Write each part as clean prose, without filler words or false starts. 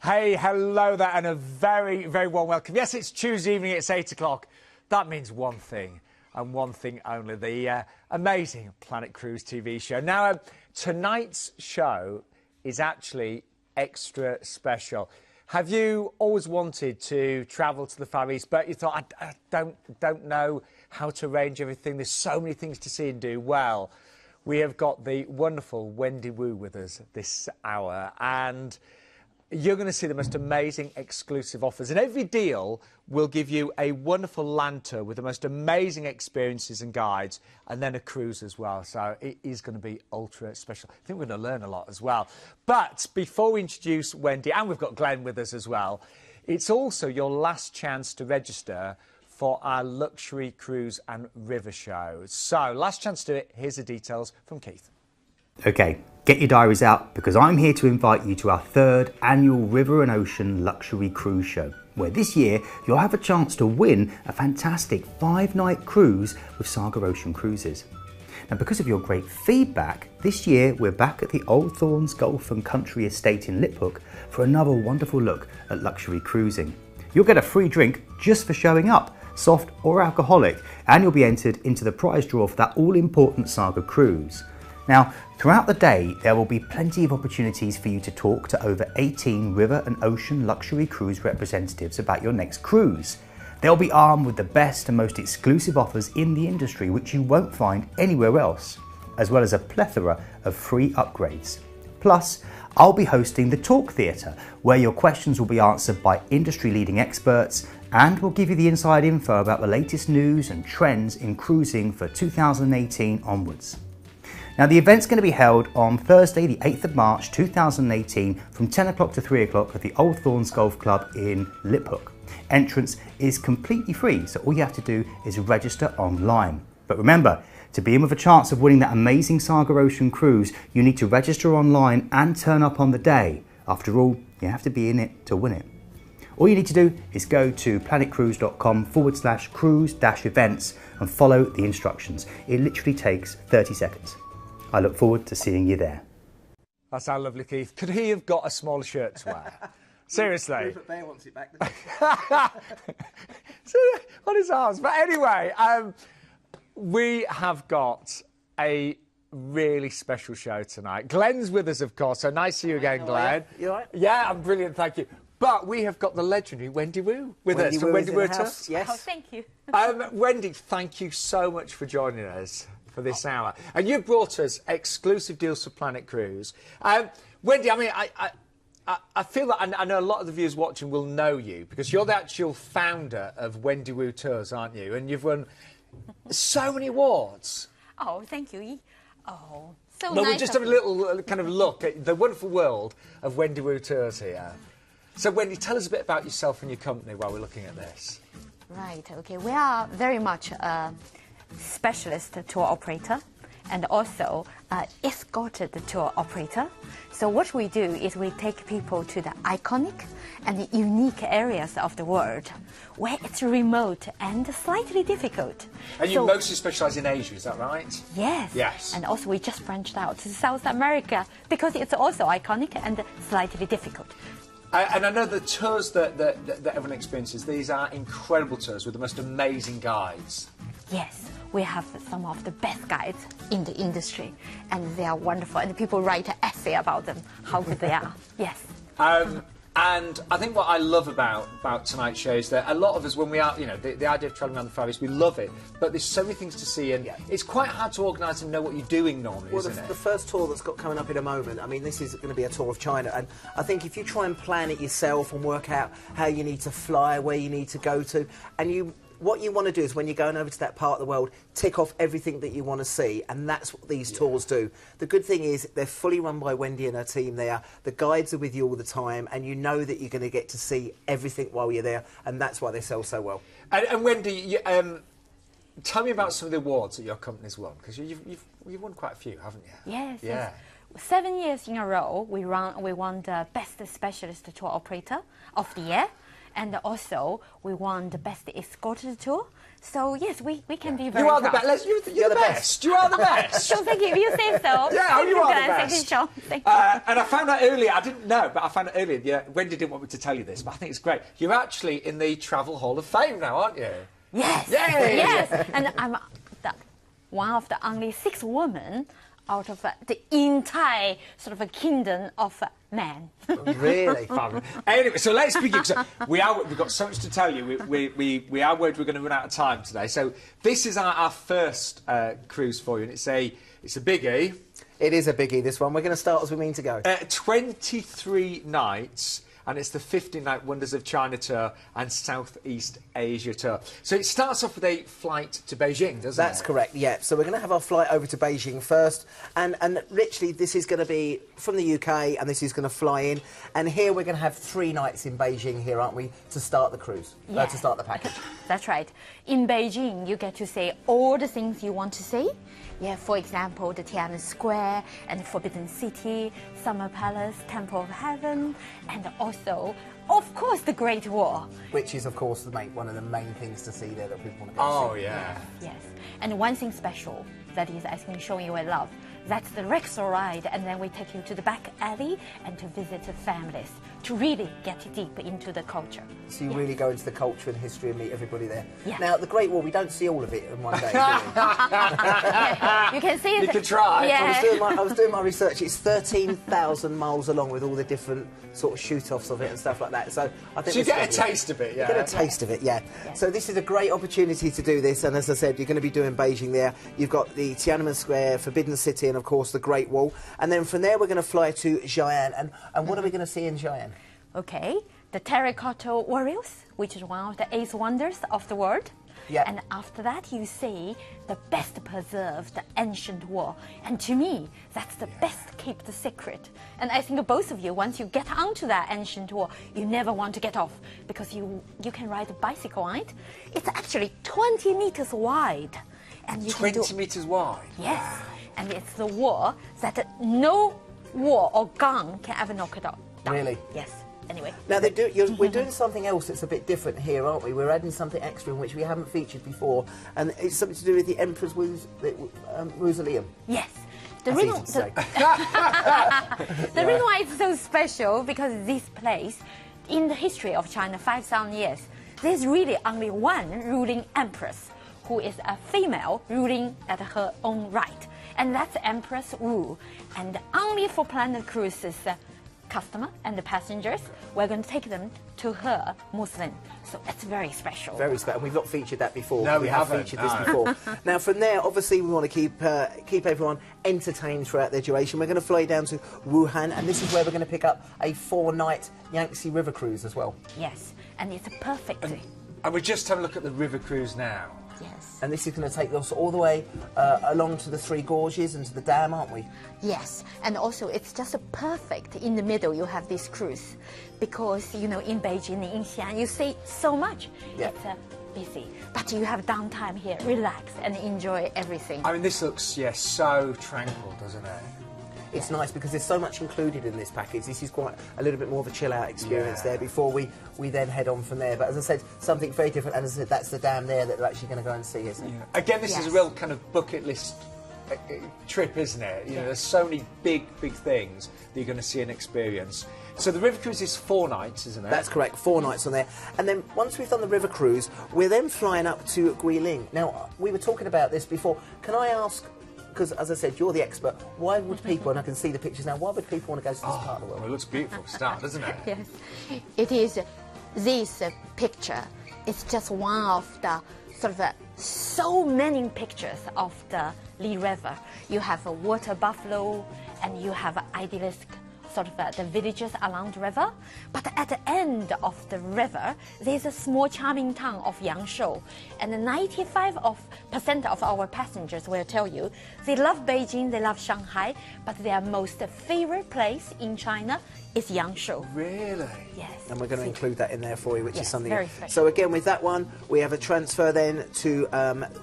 Hey, hello there, and a very, very warm welcome. Yes, it's Tuesday evening, it's 8 o'clock. That means one thing, and one thing only, the amazing Planet Cruise TV show. Now, tonight's show is actually extra special. Have you always wanted to travel to the Far East, but you thought, I don't know how to arrange everything, there's so many things to see and do? Well, we have got the wonderful Wendy Wu with us this hour, and you're going to see the most amazing exclusive offers. And every deal will give you a wonderful land tour with the most amazing experiences and guides, and then a cruise as well. So it is going to be ultra special. I think we're going to learn a lot as well. But before we introduce Wendy, and we've got Glenn with us as well, it's also your last chance to register for our luxury cruise and river show. So last chance to do it. Here's the details from Keith. Okay, get your diaries out, because I'm here to invite you to our third annual River and Ocean Luxury Cruise Show, where this year you'll have a chance to win a fantastic 5-night cruise with Saga Ocean Cruises. Now, because of your great feedback, this year we're back at the Old Thorns Golf and Country Estate in Liphook for another wonderful look at luxury cruising. You'll get a free drink just for showing up, soft or alcoholic, and you'll be entered into the prize draw for that all-important Saga cruise. Now, throughout the day, there will be plenty of opportunities for you to talk to over 18 river and ocean luxury cruise representatives about your next cruise. They'll be armed with the best and most exclusive offers in the industry, which you won't find anywhere else, as well as a plethora of free upgrades. Plus, I'll be hosting the Talk Theatre, where your questions will be answered by industry-leading experts, and we'll give you the inside info about the latest news and trends in cruising for 2018 onwards. Now, the event's going to be held on Thursday, the 8th of March 2018 from 10 o'clock to 3 o'clock at the Old Thorns Golf Club in Liphook. Entrance is completely free, so all you have to do is register online. But remember, to be in with a chance of winning that amazing Saga Ocean cruise, you need to register online and turn up on the day. After all, you have to be in it to win it. All you need to do is go to planetcruise.com/cruise-events and follow the instructions. It literally takes 30 seconds. I look forward to seeing you there. That's our lovely Keith. Could he have got a smaller shirt to wear? Seriously. Rupert Bear wants it back. On his arms. But anyway, we have got a really special show tonight. Glenn's with us, of course, so nice to see you again, Glenn. You all right? Yeah, I'm brilliant, thank you. But we have got the legendary Wendy Wu with us. Wu Wendy Wu house. Yes. Oh, thank you. Wendy, thank you so much for joining us for this hour. And you brought us exclusive deals for Planet Cruise. Wendy, I mean, I feel that I know a lot of the viewers watching will know you, because you're the actual founder of Wendy Wu Tours, aren't you? And you've won so many awards. Oh, thank you. Oh, so Well, nice. we'll just have a little kind of look at the wonderful world of Wendy Wu Tours here. So, Wendy, tell us a bit about yourself and your company while we're looking at this. Right, okay. We are very much a specialist tour operator and also escorted tour operator. So what we do is we take people to the iconic and the unique areas of the world where it's remote and slightly difficult. And you mostly specialise in Asia, is that right? Yes. Yes. And also we just branched out to South America because it's also iconic and slightly difficult. And I know the tours that everyone experiences, these are incredible tours with the most amazing guides. Yes, we have some of the best guides in the industry, and they are wonderful, and people write an essay about them, how good they are. Yes. And I think what I love about tonight's show is that a lot of us, when we are, you know, the idea of travelling around the Far East, we love it, but there's so many things to see, and it's quite hard to organise and know what you're doing normally, isn't it? The first tour that's got coming up in a moment, I mean, this is going to be a tour of China, and I think if you try and plan it yourself and work out how you need to fly, where you need to go to, and what you want to do is when you're going over to that part of the world, tick off everything that you want to see, and that's what these tours do. The good thing is they're fully run by Wendy and her team there. The guides are with you all the time, and you know that you're going to get to see everything while you're there, and that's why they sell so well. And Wendy, tell me about some of the awards that your company's won, because you've won quite a few, haven't you? Yes. Yeah. Yes. 7 years in a row, we won the Best Specialist Tour Operator of the Year. And also, we won the Best Escorted Tour. So yes, we can be very You are the proud. best. You're the best. You are the best. So thank you. If you say so. Yeah, you are the Thank you, best. Sean. Thank you. And I found out earlier, I didn't know, but I found out earlier, yeah, Wendy didn't want me to tell you this, but I think it's great. You're actually in the Travel Hall of Fame now, aren't you? Yes. Yay! Yes. And I'm one of the only 6 women out of the entire sort of a kingdom of men. Really? Fabulous. Anyway, so let's begin. So we've got so much to tell you. We are worried we're going to run out of time today. So this is our first cruise for you, and it's a biggie. It is a biggie, this one. We're going to start as we mean to go. 23 nights, and it's the 15-night Wonders of China tour and Southeast Asia tour. So it starts off with a flight to Beijing, doesn't it? That's correct, yeah. So we're going to have our flight over to Beijing first. And literally, this is going to be from the UK, and this is going to fly in. And here we're going to have 3 nights in Beijing here, aren't we, to start the cruise, Yeah. to start the package. That's right. In Beijing, you get to see all the things you want to see. Yeah, for example, the Tiananmen Square and Forbidden City, Summer Palace, Temple of Heaven, and also, of course, the Great Wall. Which is, of course, one of the main things to see there that people want to go Oh, see. yeah. Yes. And one thing special that is, I think, showing you a love. That's the rickshaw ride, and then we take you to the back alley and to visit the families to really get deep into the culture. So you really go into the culture and history and meet everybody there. Yeah. Now, the Great Wall, we don't see all of it in one day, do we? You can see it. You can try. Yeah. I was doing my research. It's 13,000 miles along with all the different sort of shoot-offs of it and stuff like that. So I think So you this get a is lovely. taste of it, yeah. You get a taste of it, yeah. So this is a great opportunity to do this, and as I said, you're going to be doing Beijing there. You've got the Tiananmen Square, Forbidden City, and of course the Great Wall. And then from there we're going to fly to Xi'an. And what are we going to see in Xi'an? Okay, the terracotta warriors, which is one of the 8 wonders of the world. Yeah. And after that, you see the best preserved ancient wall. And to me, that's the best kept secret. And I think both of you, once you get onto that ancient wall, you never want to get off because you can ride a bicycle on it. It's actually 20 meters wide. And you can 20 do, metres wide. yes, and it's the wall that no wall or gun can ever knock it down. Really? Yes. Anyway. Now, we're doing something else that's a bit different here, aren't we? We're adding something extra in which we haven't featured before, and it's something to do with the Emperor's Mausoleum. Yes. The That's reason, easy to say. the reason why it's so special, because this place, in the history of China, 5,000 years, there's really only one ruling empress, who is a female ruling at her own right. And that's Empress Wu. And only for Planet Cruises customer and the passengers, we're going to take them to her mausoleum. So it's very special. Very special. We've not featured that before. No, we we have haven't, featured this no. before. Now, from there, obviously, we want to keep everyone entertained throughout their duration. We're going to fly down to Wuhan, and this is where we're going to pick up a 4-night Yangtze River cruise as well. Yes, and it's perfect. And we just have a look at the river cruise now. Yes. And this is going to take us all the way along to the 3 gorges and to the dam, aren't we? Yes, and also it's just perfect in the middle you have this cruise because, you know, in Beijing, in Xi'an, you see so much. Yeah. It's busy, but you have downtime here, relax and enjoy everything. I mean, this looks, yes, so tranquil, doesn't it? It's nice because there's so much included in this package. This is quite a little bit more of a chill-out experience there before we then head on from there. But as I said, something very different. And as I said, that's the dam there that we're actually going to go and see, isn't it? Yeah. Again, this is a Yes. real kind of bucket list trip, isn't it? You know, there's so many big things that you're going to see and experience. So the river cruise is 4 nights, isn't it? That's correct, 4 nights on there. And then once we've done the river cruise, we're then flying up to Guilin. Now, we were talking about this before. Can I ask, because as I said, you're the expert, why would people, and I can see the pictures now, why would people want to go to this part of the Well, world? it looks beautiful to start, doesn't it? Yes, it is this picture. It's just one of the sort of so many pictures of the Li River. You have a water buffalo, and you have idealistic sort of the villages along the river. But at the end of the river, there's a small charming town of Yangshou. And 95% of our passengers will tell you they love Beijing, they love Shanghai, but their most favorite place in China is Yangshu. Really? Yes. And we're going to include that in there for you, which is Yes, something. very special. So again, with that one, we have a transfer then to,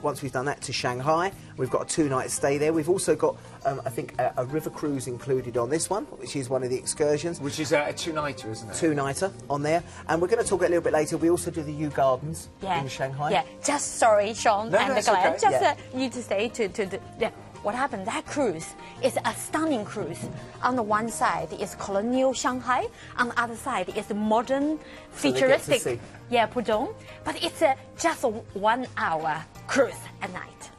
once we've done that, to Shanghai. We've got a 2-night stay there. We've also got, I think, a river cruise included on this one, which is one of the excursions. Which is a two-nighter, isn't it? 2-nighter on there. And we're going to talk a little bit later. We also do the Yew Gardens in Shanghai. Yeah, just sorry, Sean No, and that's Glenn. okay. Just need to say to the... Yeah. What happened? That cruise is a stunning cruise. On the one side is colonial Shanghai, on the other side is modern, futuristic, Pudong. But it's just a 1 hour cruise at night.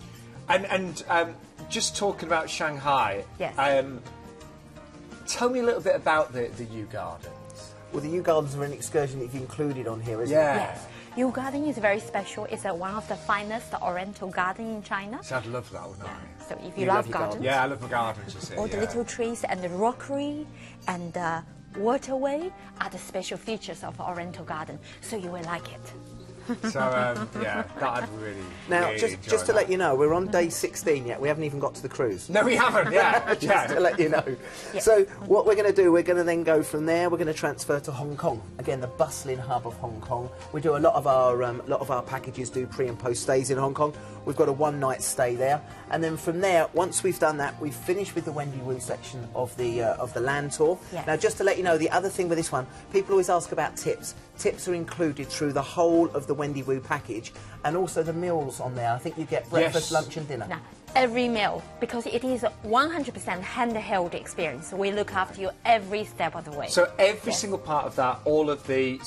And just talking about Shanghai, Yes. Tell me a little bit about the Yew Gardens. Well, the Yew Gardens are an excursion that you've included on here, isn't it? Yes. Yew Garden is very special. It's one of the finest oriental garden in China. So I'd love that, wouldn't I? So if you love your gardens, Yeah, I love my gardens, you see. all the little trees and the rockery and the waterway are the special features of oriental garden. So you will like it. So, yeah, that'd really, Now, really just enjoy to that. let you know, we're on day 16 yet. We haven't even got to the cruise. No, we haven't, yeah. Just to let you know. So what we're going to do, we're going to then go from there. We're going to transfer to Hong Kong. Again, the bustling hub of Hong Kong. We do a lot of our packages do pre and post stays in Hong Kong. We've got a 1-night stay there, and then from there, once we've done that, we've finished with the Wendy Wu section of the land tour. Yes. Now, just to let you know, the other thing with this one, people always ask about tips. Tips are included through the whole of the Wendy Wu package, and also the meals on there. I think you get breakfast, lunch, and dinner. Now, every meal, because it is a 100% handheld experience. We look after you every step of the way. So every single part of that, all of the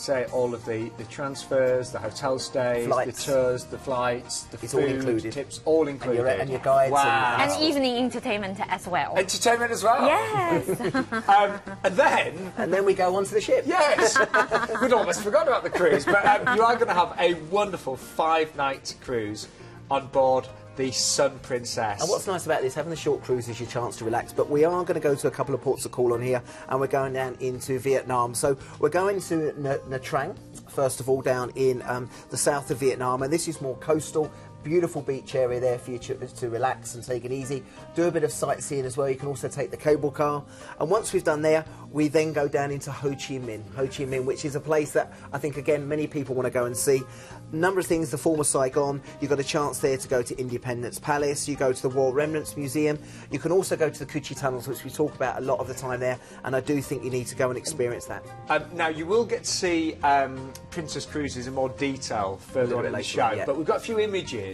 transfers, the hotel stays, Flights. the tours, the flights, the It's all food, included. tips, all included. And your guides. Wow. And evening entertainment as well. Entertainment as well? Yes. And then, we go onto the ship. yes, we'd almost forgotten about the cruise, but you are going to have a wonderful 5-night cruise on board the Sun Princess. And what's nice about this, having the short cruise is your chance to relax, but we are going to go to a couple of ports of call on here, and we're going down into Vietnam. So we're going to Nha Trang, first of all, down in the south of Vietnam, and this is more coastal. Beautiful beach area there for you to relax and take it easy. Do a bit of sightseeing as well. You can also take the cable car. And once we've done there, we then go down into Ho Chi Minh. Ho Chi Minh, which is a place that I think, again, many people want to go and see. Number of things, the former Saigon. You've got a chance there to go to Independence Palace. You go to the War Remnants Museum. You can also go to the Coochie Tunnels, which we talk about a lot of the time there. And I do think you need to go and experience that. Now, you will get to see Princess Cruises in more detail further on in the show, but we've got a few images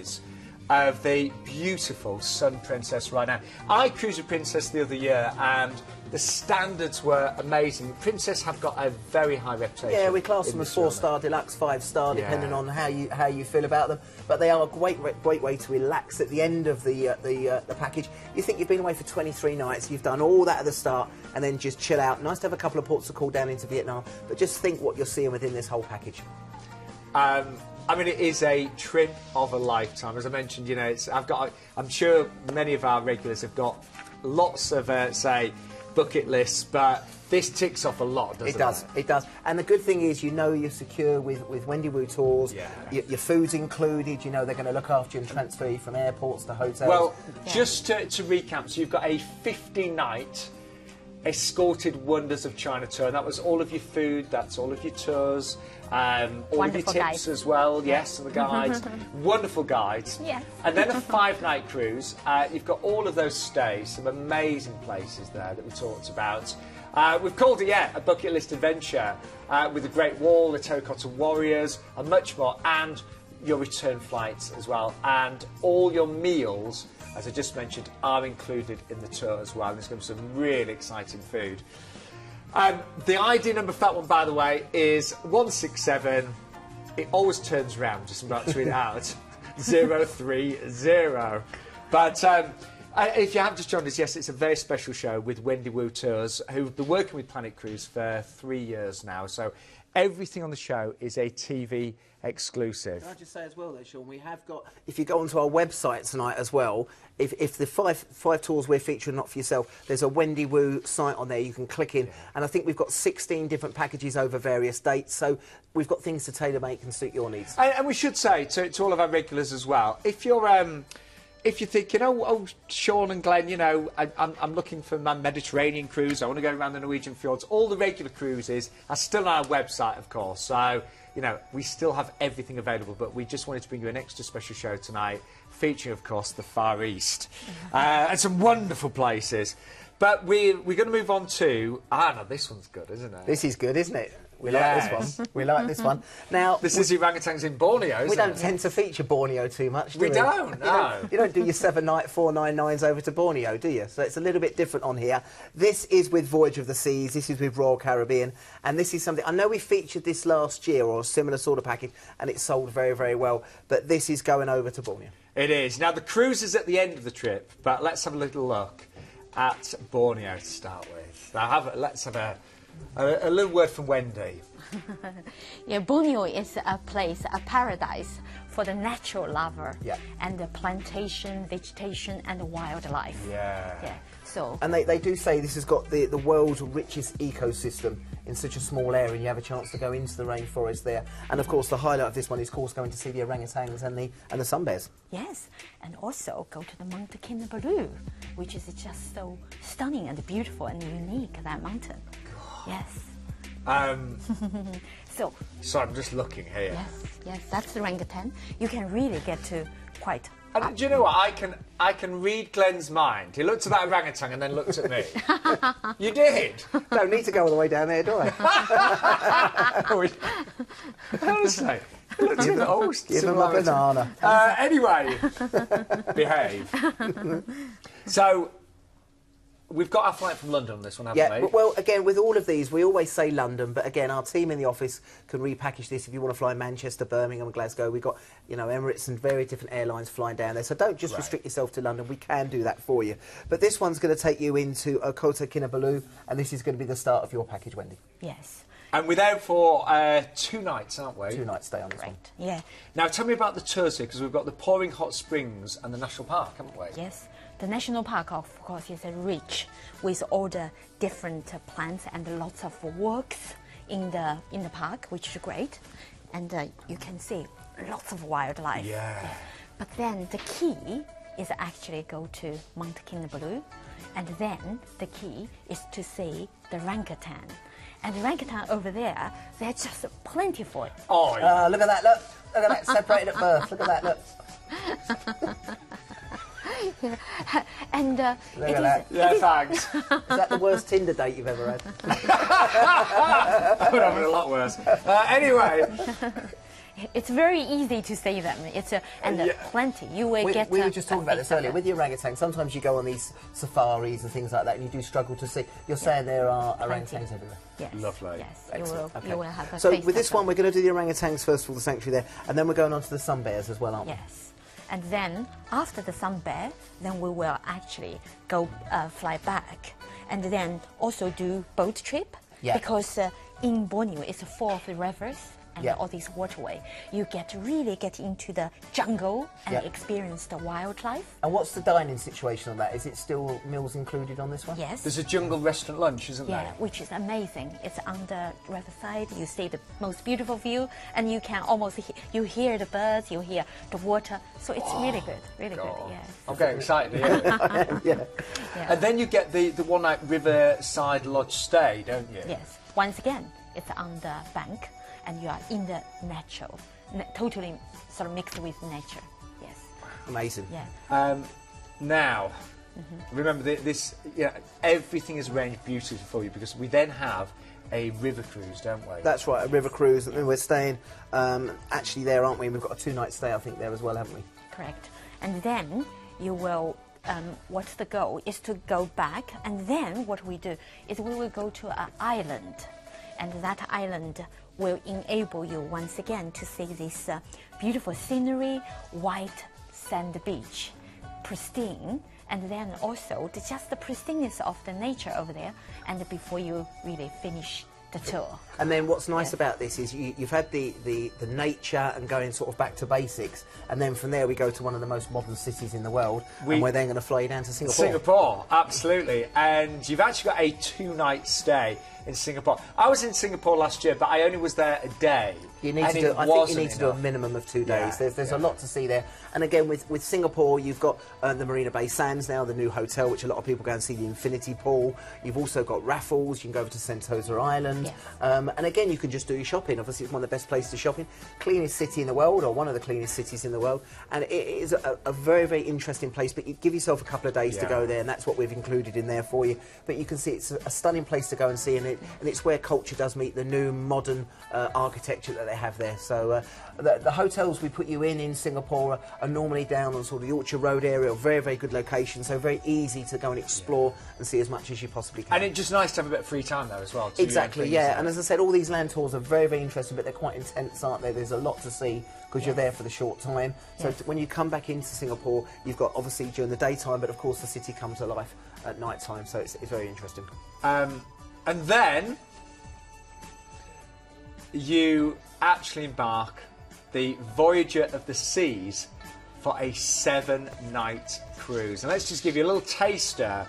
of the beautiful Sun Princess right now. I cruised a Princess the other year, and the standards were amazing. Princess have got a very high reputation. Yeah, we class them as 4-star, deluxe, 5-star, depending on how you feel about them. But they are a great way to relax at the end of the package. You think you've been away for 23 nights, you've done all that at the start, and then just chill out. Nice to have a couple of ports of call down into Vietnam, but just think what you're seeing within this whole package. I mean, it is a trip of a lifetime. As I mentioned, you know, I'm sure many of our regulars have got lots of, say, bucket lists, but this ticks off a lot, doesn't it? It does. And the good thing is, you know you're secure with Wendy Wu Tours. Yeah. Your food's included. You know they're going to look after you and transfer you from airports to hotels. Well, just to recap, so you've got a 50-night escorted Wonders of China tour. That was all of your food, that's all of your tours, all Wonderful of your tips guides. as well, yes, and the guides. Wonderful guides. Yes. And then a 5-night cruise. You've got all of those stays, some amazing places there that we talked about. We've called it, a bucket list adventure with the Great Wall, the Terracotta Warriors, and much more, and your return flights as well. And all your meals, as I just mentioned, are included in the tour as well. There's going to be some really exciting food. The ID number for that one, by the way, is 167. It always turns round, just about to read it out. 030. But if you have just joined us, yes, it's a very special show with Wendy Wu Tours, who've been working with Planet Cruise for 3 years now. So everything on the show is a TV exclusive. Can I just say as well, though, Sean, we have got, if you go onto our website tonight as well, if the five tours we're featuring not for yourself, there's a Wendy Wu site on there you can click in, and I think we've got 16 different packages over various dates, so we've got things to tailor-make and suit your needs. And we should say to all of our regulars as well, if you're if you're thinking, oh, Sean and Glenn, you know, I'm looking for my Mediterranean cruise, I want to go around the Norwegian fjords, all the regular cruises are still on our website, of course. So, you know, we still have everything available, but we just wanted to bring you an extra special show tonight, featuring, of course, the Far East and some wonderful places. But we're going to move on to... no, this one's good, isn't it? This is good, isn't it? We like this one. We like this one. Now, this is the orangutans in Borneo, isn't it? We don't tend to feature Borneo too much, do we? We don't, no. You don't do your 7-night 499s over to Borneo, do you? So it's a little bit different on here. This is with Voyage of the Seas, this is with Royal Caribbean, and this is something... I know we featured this last year, or a similar sort of package, and it sold very, very well, but this is going over to Borneo. It is. Now, the cruise is at the end of the trip, but let's have a little look at Borneo to start with. Now, let's have a little word from Wendy. Yeah, Borneo is a place, a paradise for the natural lover, and the plantation, vegetation, and the wildlife. Yeah. So. And they do say this has got the world's richest ecosystem in such a small area, and you have a chance to go into the rainforest there. And of course, the highlight of this one is, of course, going to see the orangutans and the sun bears. Yes, and also go to the Mount Kinabalu, which is just so stunning and beautiful and unique, that mountain. Yes. So I'm just looking here. Yes, that's the orangutan. You can really get to quite... And do you know what? I can read Glenn's mind. He looked at that orangutan and then looked at me. You did? Don't need to go all the way down there, do I? Honestly. Looked at the Give him a banana. Anyway, behave. So... We've got our flight from London on this one, haven't we? Well, again, with all of these, we always say London, but again, our team in the office can repackage this if you want to fly Manchester, Birmingham, Glasgow. We've got, you know, Emirates and very different airlines flying down there, so don't just restrict yourself to London. We can do that for you. But this one's going to take you into Kota Kinabalu, and this is going to be the start of your package, Wendy. Yes. And we're there for 2 nights, aren't we? 2 nights stay on this one. Yeah. Now, tell me about the tours here, because we've got the Pouring Hot Springs and the National Park, haven't we? Yes. The national park, of course, is rich with all the different plants and lots of works in the park, which is great. And you can see lots of wildlife. Yeah. But then the key is actually go to Mount Kinabalu, and then the key is to see the orangutan. And the orangutan over there, they're just plentiful. Oh, yeah. Look at that, look at that, separated at birth, look at that, look. And look at that. Yeah, thanks. Is that the worst Tinder date you've ever had? I would have it a lot worse. Anyway. It's very easy to say them. It's plenty. You will get. We were just talking about this earlier with the orangutan. Sometimes you go on these safaris and things like that, and you do struggle to see. You're saying there are orangutans everywhere. Yes. Lovely. Yes. Excellent. You will have a So taste with this of one, them. we're going to do the orangutans first of all, the sanctuary there, and then we're going on to the sun bears as well, aren't we? Yes. And then after the sun bear, then we will actually go fly back, and then also do boat trip. Yeah. Because in Borneo, it's full of the rivers and all these waterway. You really get into the jungle and experience the wildlife. And what's the dining situation on that? Is it still meals included on this one? Yes. There's a jungle restaurant lunch, isn't there? Yeah, which is amazing. It's on the riverside. You see the most beautiful view, and you can almost you hear the birds, you hear the water. So it's really good, really good. Yes. I'm getting excited here. Yeah. And then you get the one-night riverside lodge stay, don't you? Yes. Once again, it's on the bank, and you are in the natural, totally sort of mixed with nature. Yes. Amazing. Yeah. Now, remember this. Everything is arranged beautifully for you because we then have a river cruise, don't we? That's right, a river cruise. And we're staying actually there, aren't we? We've got a 2-night stay, I think, there as well, haven't we? Correct. And then you will. What's the goal? Is to go back, and then what we do is we will go to an island, and that island will enable you once again to see this beautiful scenery, white sand beach, pristine, and then also just the pristineness of the nature over there, and before you really finish the tour. And then what's nice about this is you've had the nature and going sort of back to basics, and then from there we go to one of the most modern cities in the world, and we're then going to fly you down to Singapore. Singapore, absolutely. And you've actually got a 2-night stay in Singapore. I was in Singapore last year, but I only was there a day. You need to do, I think you need to do a minimum of 2 days. There's a lot to see there. And again, with Singapore, you've got the Marina Bay Sands now, the new hotel, which a lot of people go and see the infinity pool. You've also got Raffles. You can go over to Sentosa Island. And again, you can just do your shopping. Obviously, it's one of the best places to shop in. Cleanest city in the world, or one of the cleanest cities in the world. And it is a very, very interesting place. But you give yourself a couple of days to go there, and that's what we've included in there for you. But you can see it's a stunning place to go and see, and it's where culture does meet the new modern architecture that they have there. So the hotels we put you in Singapore are normally down on sort of the Orchard Road area, very, very good location, so very easy to go and explore and see as much as you possibly can. And it's just nice to have a bit of free time there as well. Exactly, yeah. And as I said, all these land tours are very, very interesting, but they're quite intense, aren't they? There's a lot to see because you're there for the short time. So when you come back into Singapore, you've got obviously during the daytime, but of course the city comes to life at night time, so it's very interesting. And then you actually embark the Voyager of the Seas for a 7-night cruise. And let's just give you a little taster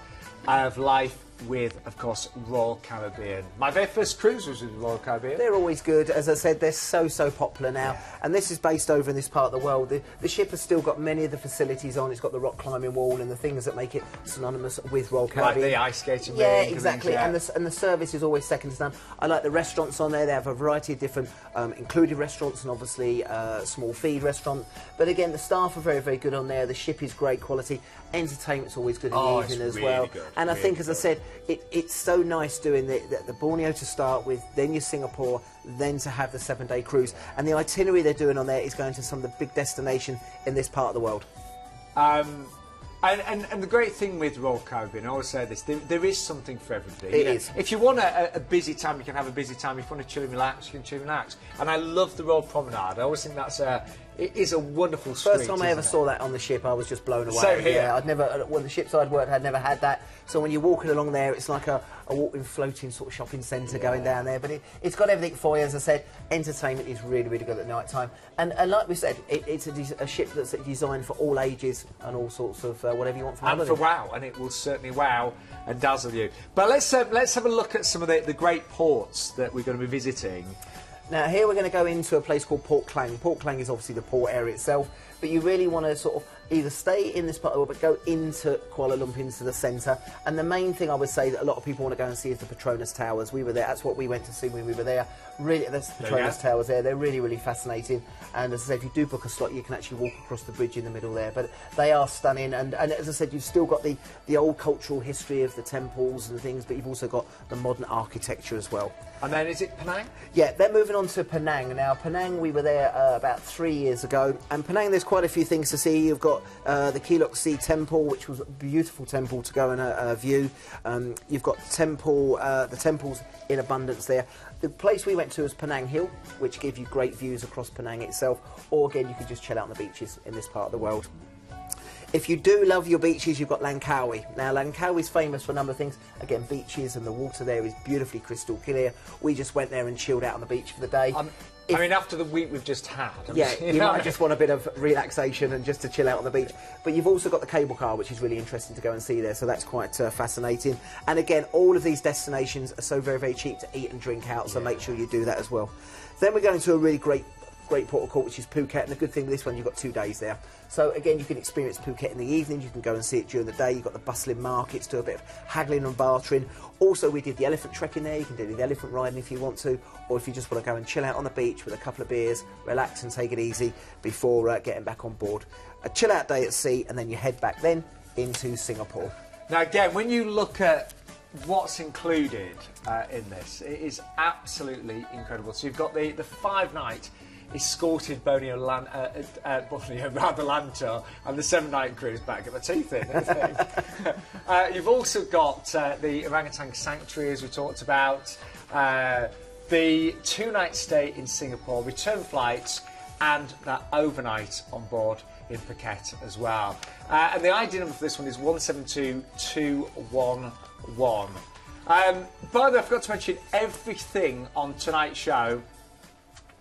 of life with, of course, Royal Caribbean. My very first cruise was with Royal Caribbean. They're always good. As I said, they're so popular now. And this is based over in this part of the world. The ship has still got many of the facilities on. It's got the rock climbing wall and the things that make it synonymous with Royal Caribbean. Like the ice skating rink. Yeah, exactly. And the service is always second to none. I like the restaurants on there. They have a variety of different included restaurants and obviously small feed restaurant. But again, the staff are very, very good on there. The ship is great quality. Entertainment's always good in the evening as well. Good, and I think, as I said, it's so nice doing the Borneo to start with, then your Singapore, then to have the 7-day cruise. And the itinerary they're doing on there is going to some of the big destinations in this part of the world. And the great thing with Royal Caribbean, I always say this, there is something for everybody. It is. If you want a busy time, you can have a busy time. If you want to chill and relax, you can chill and relax. And I love the Royal Promenade. I always think it is a wonderful street. First time I ever saw that on the ship, I was just blown away. Same here. Yeah, I'd never, when the ships I'd worked, I'd never had that. So when you're walking along there, it's like a walking, floating sort of shopping centre going down there. But it's got everything for you. As I said, entertainment is really, really good at night time. And like we said, it's a ship that's designed for all ages and all sorts of whatever you want from And for wow, and it will certainly wow and dazzle you. But let's have a look at some of the great ports that we're going to be visiting. Now here we're going to go into a place called Port Klang. Port Klang is obviously the port area itself, but you really want to sort of either stay in this part of the world, but go into Kuala Lumpur, into the centre. And the main thing I would say that a lot of people want to go and see is the Petronas Towers. We were there, that's what we went to see when we were there. Really, there's the Petronas Towers there. They're really, really fascinating. And as I said, if you do book a slot, you can actually walk across the bridge in the middle there. But they are stunning. And as I said, you've still got the old cultural history of the temples and things, but you've also got the modern architecture as well. And then is it Penang? Yeah, they're moving on to Penang. Now, Penang, we were there about 3 years ago. And Penang, there's quite a few things to see. You've got the Kelok Si Temple, which was a beautiful temple to go and view. You've got the temples in abundance there. The place we went to was Penang Hill, which gives you great views across Penang itself. Or again, you can just chill out on the beaches in this part of the world. If you do love your beaches, you've got Langkawi. Now, Langkawi is famous for a number of things. Again, beaches, and the water there is beautifully crystal clear. We just went there and chilled out on the beach for the day. I mean, after the week we've just had. You might just want a bit of relaxation and just to chill out on the beach. But you've also got the cable car, which is really interesting to go and see there, so that's quite fascinating. And again, all of these destinations are so very, very cheap to eat and drink out, so make sure you do that as well. Then we're going to a really great port of call, which is Phuket, and the good thing with this one, you've got 2 days there. So again, you can experience Phuket in the evening, you can go and see it during the day. You've got the bustling markets, do a bit of haggling and bartering. Also, we did the elephant trekking there. You can do the elephant riding if you want to, or if you just want to go and chill out on the beach with a couple of beers, relax and take it easy before getting back on board. A chill out day at sea, and then you head back then into Singapore. Now again, when you look at what's included in this, it is absolutely incredible. So you've got the 5-night escorted Borneo land tour and the 7-night cruise. Back at my teeth in. You've also got the orangutan sanctuary, as we talked about, the 2-night stay in Singapore, return flights, and that overnight on board in Phuket as well. And the ID number for this one is 172211. By the way, I forgot to mention, everything on tonight's show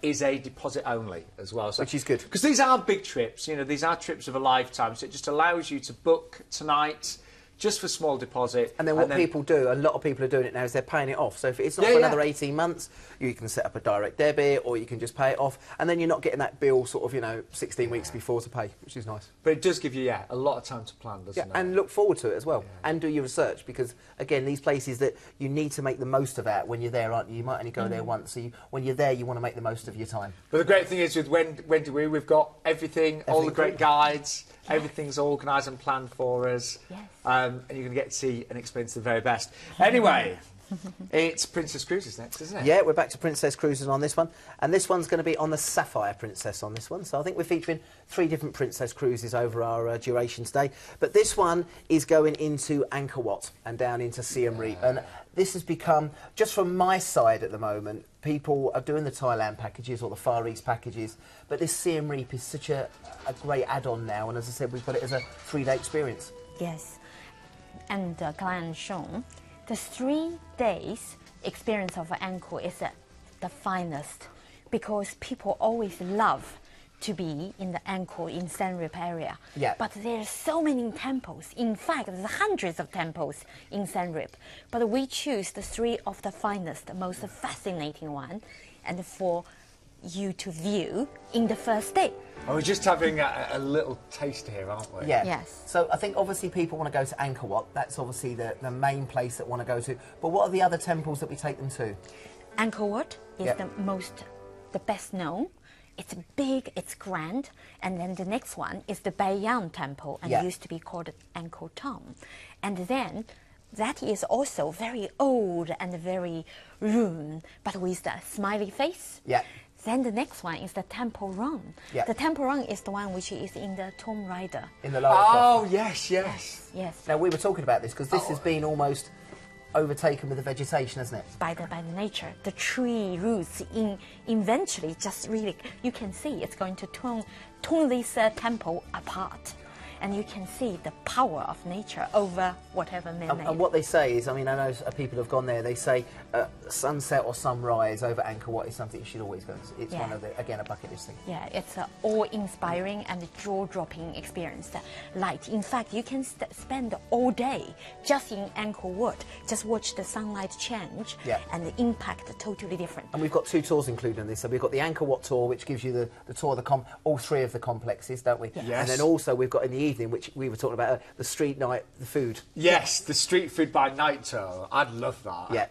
is a deposit only as well. So, which is good. Because these are big trips, these are trips of a lifetime, so it just allows you to book tonight, just for small deposit. And then what people do, a lot of people are doing it now, is they're paying it off. So if it's not for another 18 months, you can set up a direct debit, or you can just pay it off, and then you're not getting that bill sort of, you know, 16 weeks before to pay, which is nice. But it does give you, a lot of time to plan, doesn't it? And look forward to it as well, and do your research, because again, these places that you need to make the most of that when you're there, aren't you? You might only go there once, so when you're there, you want to make the most of your time. But the great thing is with Wendy Wu, we've got everything, all the great guides, everything's organised and planned for us. Yes. And you're going to get to see and experience the very best. Anyway, it's Princess Cruises next, isn't it? Yeah, we're back to Princess Cruises on this one. And this one's going to be on the Sapphire Princess on this one. So I think we're featuring 3 different Princess Cruises over our duration today. But this one is going into Angkor Wat and down into Siem Reap. And this has become, just from my side at the moment, people are doing the Thailand packages or the Far East packages. But this Siem Reap is such a great add-on now. And as I said, we've got it as a 3-day experience. Yes. And Glenn Sean, the 3 days experience of Angkor is the finest, because people always love to be in the Angkor in Siem Reap area. Yeah. But there's so many temples. In fact, there's hundreds of temples in Siem Reap. But we choose the 3 of the finest, the most fascinating one, and for you to view in the first day. Oh, we're just having a little taste here, aren't we? Yeah. Yes. So I think obviously people want to go to Angkor Wat. That's obviously the main place that want to go to. But what are the other temples that we take them to? Angkor Wat is the best known. It's big, it's grand, and then the next one is the Baiyang Temple, and it used to be called Angkor Thom. And then that is also very old and very ruined, but with a smiley face. Yeah. Then the next one is the Temple Run. Yeah. The Temple Run is the one which is in the Tomb Raider. In the lower Oh, yes, yes. Yes. Now, we were talking about this because this has been almost overtaken with the vegetation, hasn't it? By the nature, the tree roots eventually just really, you can see it's going to turn this temple apart. And you can see the power of nature over whatever man-made. And what they say is, I mean, I know people have gone there, they say sunset or sunrise over Angkor Wat is something you should always go to. It's one of the, again, a bucket list thing. Yeah, it's an awe-inspiring and jaw-dropping experience. Light. In fact, you can spend all day just in Angkor Wat, just watch the sunlight change, and the impact totally different. And we've got 2 tours included in this. So we've got the Angkor Wat tour, which gives you the tour of all 3 of the complexes, don't we? Yes. And then also we've got in the evening, which we were talking about, the street night, the food. Yes, the street food by night tour. I'd love that. Yeah.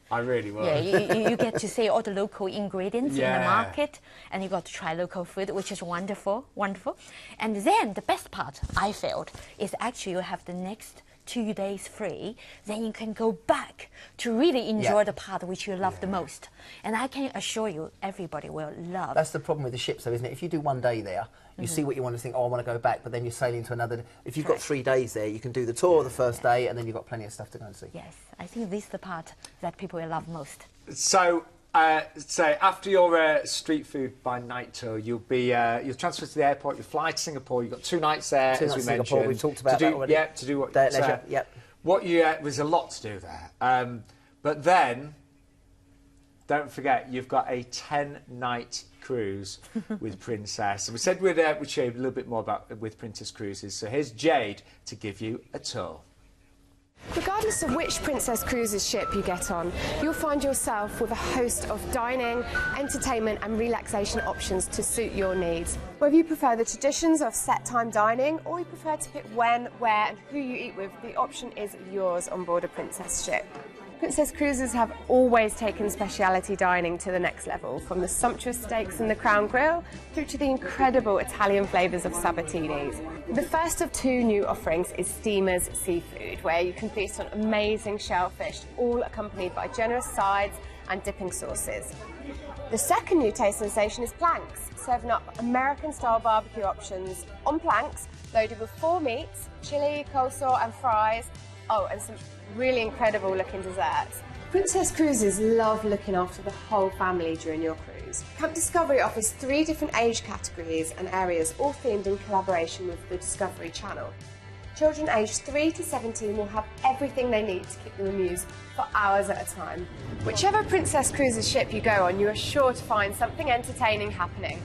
I really would. Yeah, you get to see all the local ingredients in the market, and you got to try local food, which is wonderful, wonderful. And then the best part, I felt, is actually you have the next 2 days free, then you can go back to really enjoy the part which you love the most. And I can assure you, everybody will love. That's the problem with the ships, though, isn't it? If you do 1 day there, you see what you want to think, oh, I want to go back, but then you're sailing to another. If you've got 3 days there, you can do the tour the first day, and then you've got plenty of stuff to go and see. Yes, I think this is the part that people will love most. So, after your street food by night tour, you'll transfer to the airport. You fly to Singapore. You've got 2 nights there, as we mentioned. We've talked about that already. Yeah, to do what day at leisure. Yep. What there's a lot to do there. But then, don't forget, you've got a 10-night cruise with Princess. And we said we'd show you a little bit more about with Princess Cruises. So here's Jade to give you a tour. Regardless of which Princess Cruises ship you get on, you'll find yourself with a host of dining, entertainment and relaxation options to suit your needs. Whether you prefer the traditions of set-time dining or you prefer to pick when, where and who you eat with, the option is yours on board a Princess ship. Princess Cruises have always taken speciality dining to the next level, from the sumptuous steaks in the Crown Grill through to the incredible Italian flavours of Sabatinis. The first of 2 new offerings is Steamer's Seafood, where you can feast on amazing shellfish, all accompanied by generous sides and dipping sauces. The second new taste sensation is Planks, serving up American-style barbecue options on planks, loaded with 4 meats, chilli, coleslaw and fries, and some really incredible looking desserts. Princess Cruises love looking after the whole family during your cruise. Camp Discovery offers 3 different age categories and areas, all themed in collaboration with the Discovery Channel. Children aged 3 to 17 will have everything they need to keep them amused for hours at a time. Whichever Princess Cruises ship you go on, you are sure to find something entertaining happening.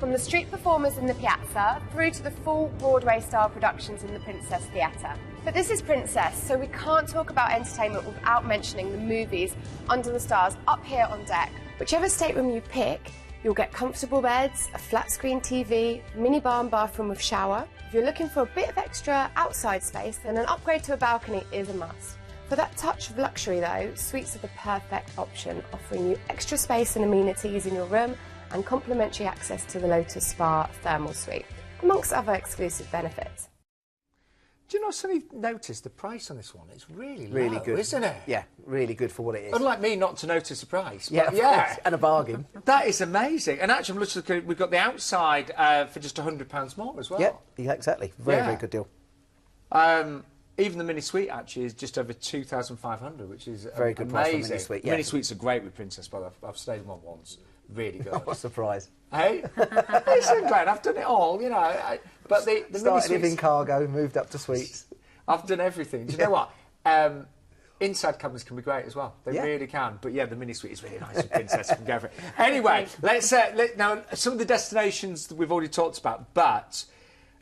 From the street performers in the piazza through to the full Broadway-style productions in the Princess Theatre. But this is Princess, so we can't talk about entertainment without mentioning the movies under the stars up here on deck. Whichever stateroom you pick, you'll get comfortable beds, a flat screen TV, mini bar and bathroom with shower. If you're looking for a bit of extra outside space, then an upgrade to a balcony is a must. For that touch of luxury though, suites are the perfect option, offering you extra space and amenities in your room and complimentary access to the Lotus Spa thermal suite, amongst other exclusive benefits. Do you know, suddenly notice the price on this one? It's really low, good, isn't it? Yeah, really good for what it is. Unlike me not to notice the price. Yeah, But of course, and a bargain. That is amazing. And actually, I'm looking at, we've got the outside for just £100 more as well. Yeah, exactly. Very good deal. Even the mini suite actually is just over 2,500, which is very good amazing. price for mini suite. Yeah. Mini suites are great with Princess, but I've stayed in one once. Really good. What a surprise. Hey, listen, Glenn, I've done it all, you know. But the mini Started suites, in cargo, moved up to suites. I've done everything. Do you know what? Inside cabins can be great as well. They really can. But yeah, the mini suite is really nice with Princess. You can go for it. Anyway, let's now some of the destinations that we've already talked about, but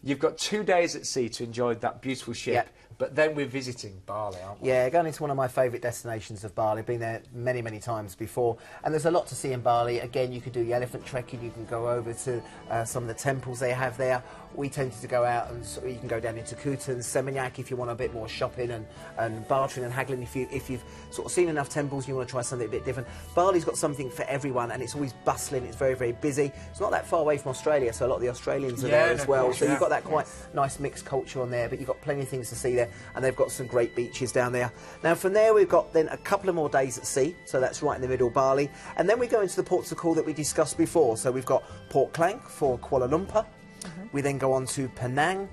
you've got 2 days at sea to enjoy that beautiful ship. Yeah. But then we're visiting Bali, aren't we? Yeah, going into one of my favourite destinations of Bali. Been there many, many times before. And there's a lot to see in Bali. Again, you could do the elephant trekking. You can go over to some of the temples they have there. We tended to go out and you can go down into Kuta and Seminyak if you want a bit more shopping and bartering and haggling. If you've sort of seen enough temples, you want to try something a bit different. Bali's got something for everyone, and it's always bustling. It's very, very busy. It's not that far away from Australia, so a lot of the Australians are there as well. So you've got that quite nice mixed culture on there, but you've got plenty of things to see there, and they've got some great beaches down there. Now from there we've got then a couple of more days at sea, so that's right in the middle, Bali, and then we go into the ports of call that we discussed before. So we've got Port Klang for Kuala Lumpur. We then go on to Penang,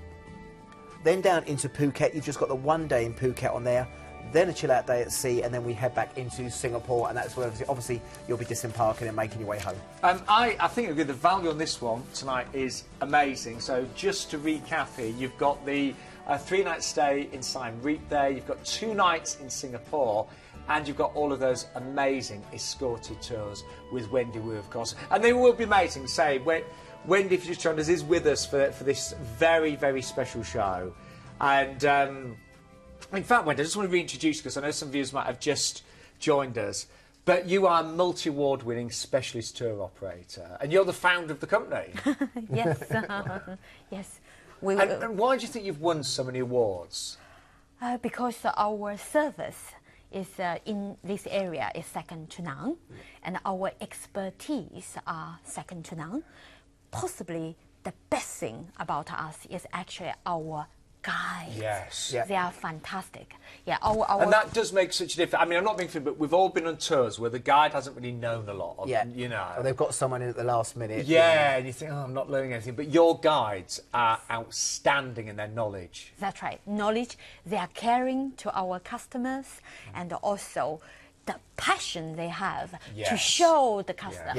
then down into Phuket. You've just got the 1 day in Phuket on there, then a chill out day at sea, and then we head back into Singapore, and that's where obviously you'll be disembarking and making your way home. I think the value on this one tonight is amazing. So just to recap here, you've got the 3-night stay in Siem Reap there, you've got 2 nights in Singapore, and you've got all of those amazing escorted tours with Wendy Wu, of course. And they will be amazing. Say, Wendy, if you just joined us, is with us for this very, very special show. And in fact, Wendy, I just want to reintroduce you because I know some viewers might have just joined us. But you are a multi-award winning specialist tour operator, and you're the founder of the company. Yes, yes. And why do you think you've won so many awards? Because our service is in this area is second to none, and our expertise are second to none. Possibly the best thing about us is actually our guides. Yes. Yeah. They are fantastic. Yeah, and that does make such a difference. I mean, I'm not being funny, but we've all been on tours where the guide hasn't really known a lot. You know. Or they've got someone in at the last minute. Yeah, and you think, oh, I'm not learning anything. But your guides are outstanding in their knowledge. That's right. Knowledge. They are caring to our customers, and also the passion they have to show the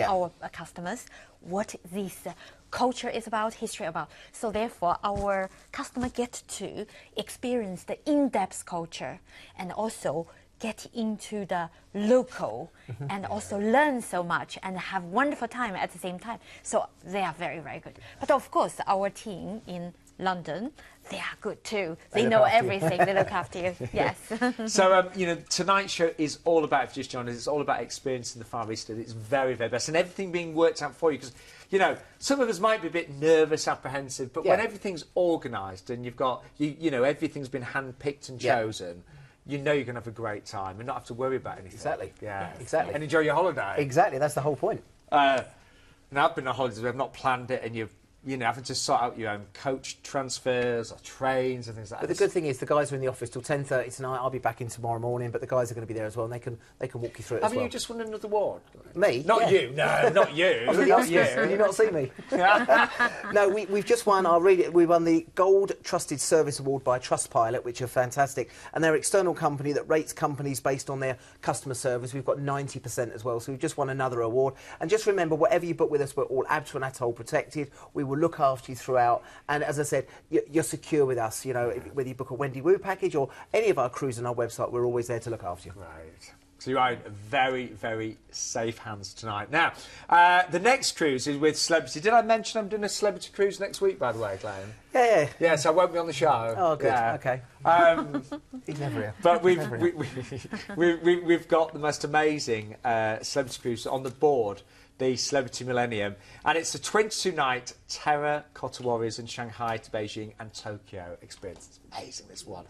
our customers what this culture is about, history about. So therefore, our customer get to experience the in-depth culture and also get into the local and also learn so much and have wonderful time at the same time. So they are very, very good. But of course, our team in London, they are good too. They know everything. They look after you. Yes. So, you know, tonight's show is all about, if you just joined us, it's all about experiencing the Far East. It's very, very best. And everything being worked out for you. Because, you know, some of us might be a bit nervous, apprehensive, but when everything's organised and you've got, you know, everything's been hand-picked and chosen, you know you're going to have a great time and not have to worry about anything. Exactly. Yeah. Exactly. And enjoy your holiday. Exactly. That's the whole point. Now, I've been on holidays where I've not planned it and you've, you know, having to sort out your own coach transfers or trains and things like that. But the good thing is the guys are in the office till 10:30 tonight. I'll be back in tomorrow morning, but the guys are going to be there as well, and they can walk you through it as well. Haven't you just won another award? Me? Not you. No, not you. Not you. Can you not see me? No, we've just won. I'll read it. We won the Gold Trusted Service Award by Trustpilot, which are fantastic, and they're an external company that rates companies based on their customer service. We've got 90% as well, so we've just won another award. And just remember, whatever you book with us, we're all ABTA and ATOL protected. We will look after you throughout, and as I said, you're secure with us. You know, whether you book a Wendy Wu package or any of our cruise on our website, we're always there to look after you. Right. So you're in very, very safe hands tonight. Now, the next cruise is with celebrity. Did I mention I'm doing a celebrity cruise next week, by the way, Glenn? Yeah. Yeah, so I won't be on the show. Oh, good. Yeah. Okay. He's never here. But we've got the most amazing celebrity cruise on the board, the Celebrity Millennium, and it's a 22-night Terracotta Warriors in Shanghai to Beijing and Tokyo experience. It's amazing, this one.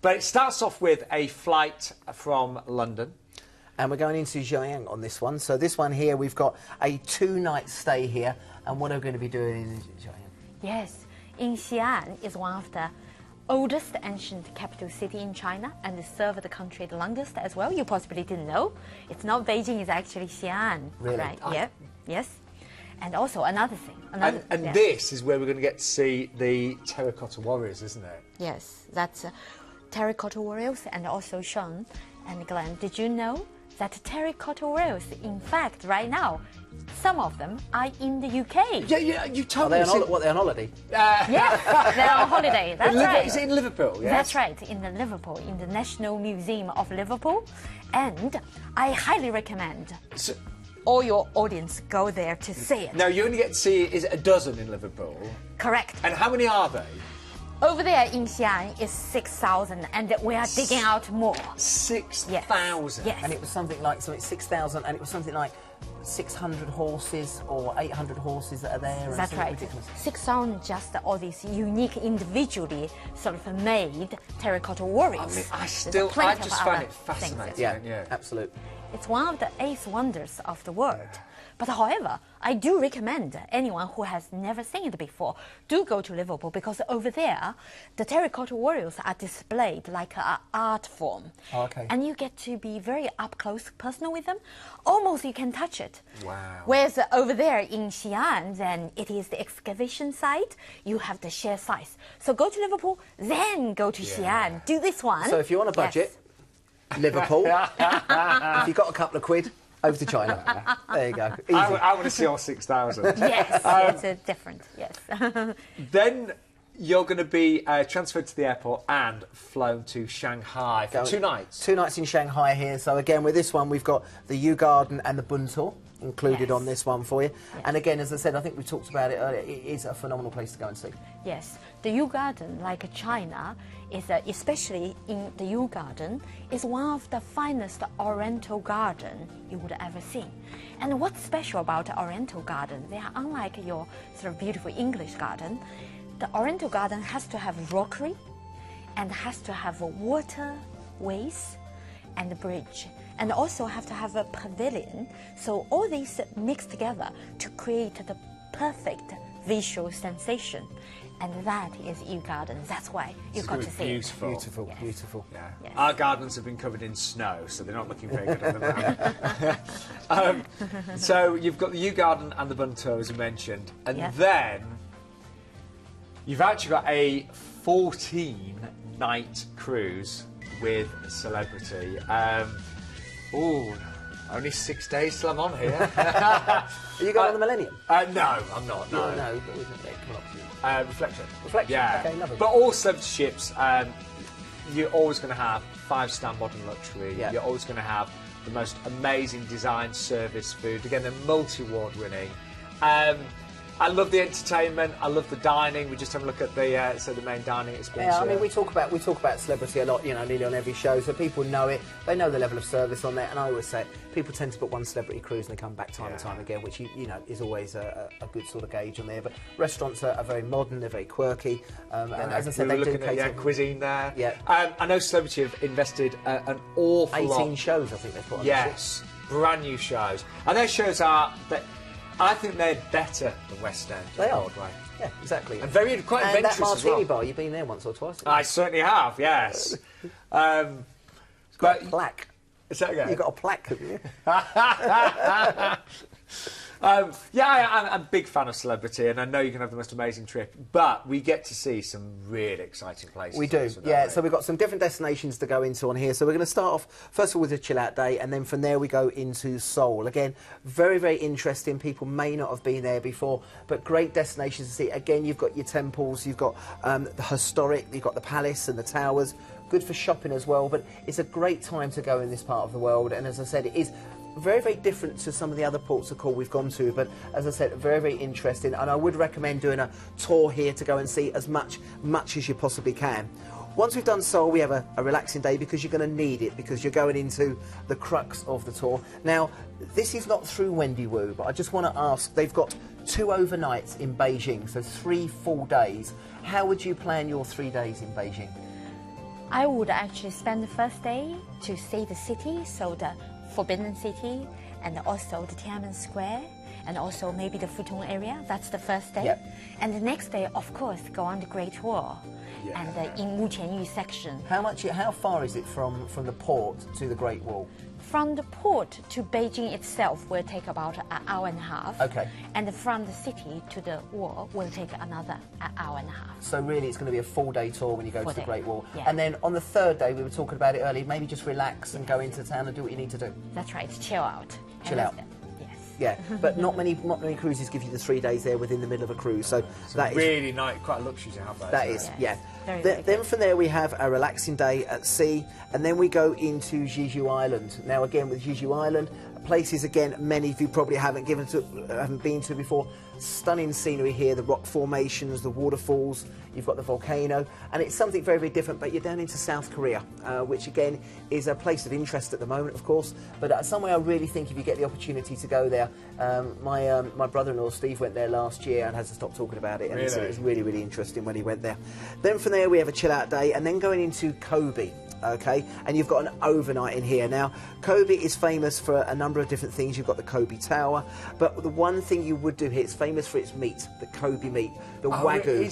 But it starts off with a flight from London. And we're going into Xi'an on this one. So this one here, we've got a 2-night stay here. And what are we going to be doing in Xi'an? Yes, in Xi'an is one of the oldest ancient capital city in China and served the country the longest as well. You possibly didn't know. It's not Beijing, it's actually Xi'an. Really? Right, yeah, yes. And also another thing. And this is where we're going to get to see the Terracotta Warriors, isn't it? Yes, that's Terracotta Warriors and also Sean and Glenn. Did you know that Terracotta Warriors, in fact, right now, some of them are in the UK? Yeah, you told Are me. they're on holiday? Yes, they're on holiday. That's right. Is it in Liverpool? Yes. That's right, in the Liverpool, in the National Museum of Liverpool. And I highly recommend all your audience go there to see it. Now, you only get to see, is it a dozen in Liverpool? Correct. And how many are they? Over there in Xi'an is 6,000, and we are digging out more. 6,000? Yes. And it was something like 6,000, and it was something like 600 horses or 800 horses that are there. That's right. Ridiculous. 6,000 just all these unique, individually sort of made terracotta warriors. I There's plenty of just find other it fascinating. things. Yeah, absolutely. It's one of the 8 wonders of the world. But however, I do recommend anyone who has never seen it before, do go to Liverpool, because over there, the terracotta warriors are displayed like an art form. Oh, okay. And you get to be very up close, personal with them. Almost you can touch it. Wow. Whereas over there in Xi'an, then it is the excavation site. You have the sheer size. So go to Liverpool, then go to Xi'an. Do this one. So if you're on a budget, Liverpool. If you've got a couple of quid, over to China. There you go. Easy. I want to see all 6,000. Yes, it's different, yes. Then you're going to be transferred to the airport and flown to Shanghai for 2 nights. 2 nights in Shanghai here. So again, with this one, we've got the Yew Garden and the Bund Tour included on this one for you. Yes. And again, as I said, I think we talked about it earlier, it is a phenomenal place to go and see. Yes, the Yew Garden, like China, is especially in the Yew Garden, is one of the finest Oriental garden you would ever see. And what's special about the Oriental garden? They are unlike your sort of beautiful English garden. The Oriental garden has to have rockery, and has to have waterways and a bridge, and also have to have a pavilion. So all these mix together to create the perfect visual sensation. And that is Yew Garden. That's why you've got to see beautiful. it. Beautiful, Yes. beautiful. Yeah. Yes. Our gardens have been covered in snow, so they're not looking very good on the map. So you've got the Yew Garden and the Bund Tour, as you mentioned, and Yes. then you've actually got a 14-night cruise with a celebrity. Only 6 days till I'm on here. Are you going on the Millennium? No, I'm not. No. No, but we've not yet come up to you. Reflection. Reflection, Yeah. okay, lovely. But all celebrity ships, you're always going to have 5-star modern luxury. Yeah. You're always going to have the most amazing design, service, food. Again, they're multi-award winning. I love the entertainment. I love the dining. We just have a look at the main dining experience. Yeah, I mean, here. we talk about celebrity a lot, you know, nearly on every show, so people know it. They know the level of service on there, and I always say people tend to book one celebrity cruise and they come back time and time again, which you know is always a good sort of gauge on there. But restaurants are very modern, they're very quirky, and as I said, we they were do looking at cater. cuisine there. Yeah. I know Celebrity have invested an awful 18 lot. shows, I think they put on. Yes, brand new shows, and their shows are. I think they're better than West End. They are. Broadway. Yeah, exactly. And quite and adventurous that martini as well. bar, you've been there once or twice. I certainly have, yes. It's got But a plaque. is that again? You've got a plaque, haven't you? I'm a big fan of Celebrity, and I know you can have the most amazing trip, but we get to see some really exciting places. We do, also, don't yeah. we? So we've got some different destinations to go into on here. So we're going to start off, first of all, with a chill-out day, and then from there we go into Seoul. Again, very, very interesting. People may not have been there before, but great destinations to see. Again, you've got your temples, you've got the historic, you've got the palace and the towers. good for shopping as well, but it's a great time to go in this part of the world. And as I said, it is very, very different to some of the other ports of call we've gone to, but as I said, very, very interesting. And I would recommend doing a tour here to go and see as much as you possibly can. Once we've done Seoul, we have a relaxing day because you're going to need it, because you're going into the crux of the tour. Now, this is not through Wendy Wu, but I just want to ask, they've got 2 overnights in Beijing, so 3 full days. How would you plan your 3 days in Beijing? I would actually spend the first day to see the city, so the Forbidden City, and also the Tiananmen Square, and also maybe the Futong area. That's the first day. Yep. And the next day, of course, go on the Great Wall. Yeah. And the in Wuqianyu section. How far is it from the port to the Great Wall? From the port to Beijing itself will take about an hour and a half. Okay. And from the city to the wall will take another hour and a half. So really it's going to be a full day tour when you go to the Great Wall. Yeah. And then on the 3rd day, we were talking about it earlier, maybe just relax and go into town and do what you need to do. That's right, chill out. Chill out. Yeah, but not many cruises give you the 3 days there within the middle of a cruise. So that is really nice, quite a luxury to have that. That is, yeah. Very Then from there we have a relaxing day at sea, and then we go into Jeju Island. Now again with Jeju Island, places again many of you probably haven't been to before. Stunning scenery here, the rock formations, the waterfalls, you've got the volcano, and it's something very, very different, but you're down into South Korea, which again is a place of interest at the moment, of course, but somewhere I really think if you get the opportunity to go there, my brother-in-law Steve went there last year and hasn't stopped talking about it, and he said it was really, really interesting when he went there. Then from there we have a chill out day, and then going into Kobe. Okay, and you've got an overnight in here. Now, Kobe is famous for a number of different things. You've got the Kobe Tower, but the one thing you would do here, it's famous for its meat, the Kobe meat, the Wagyu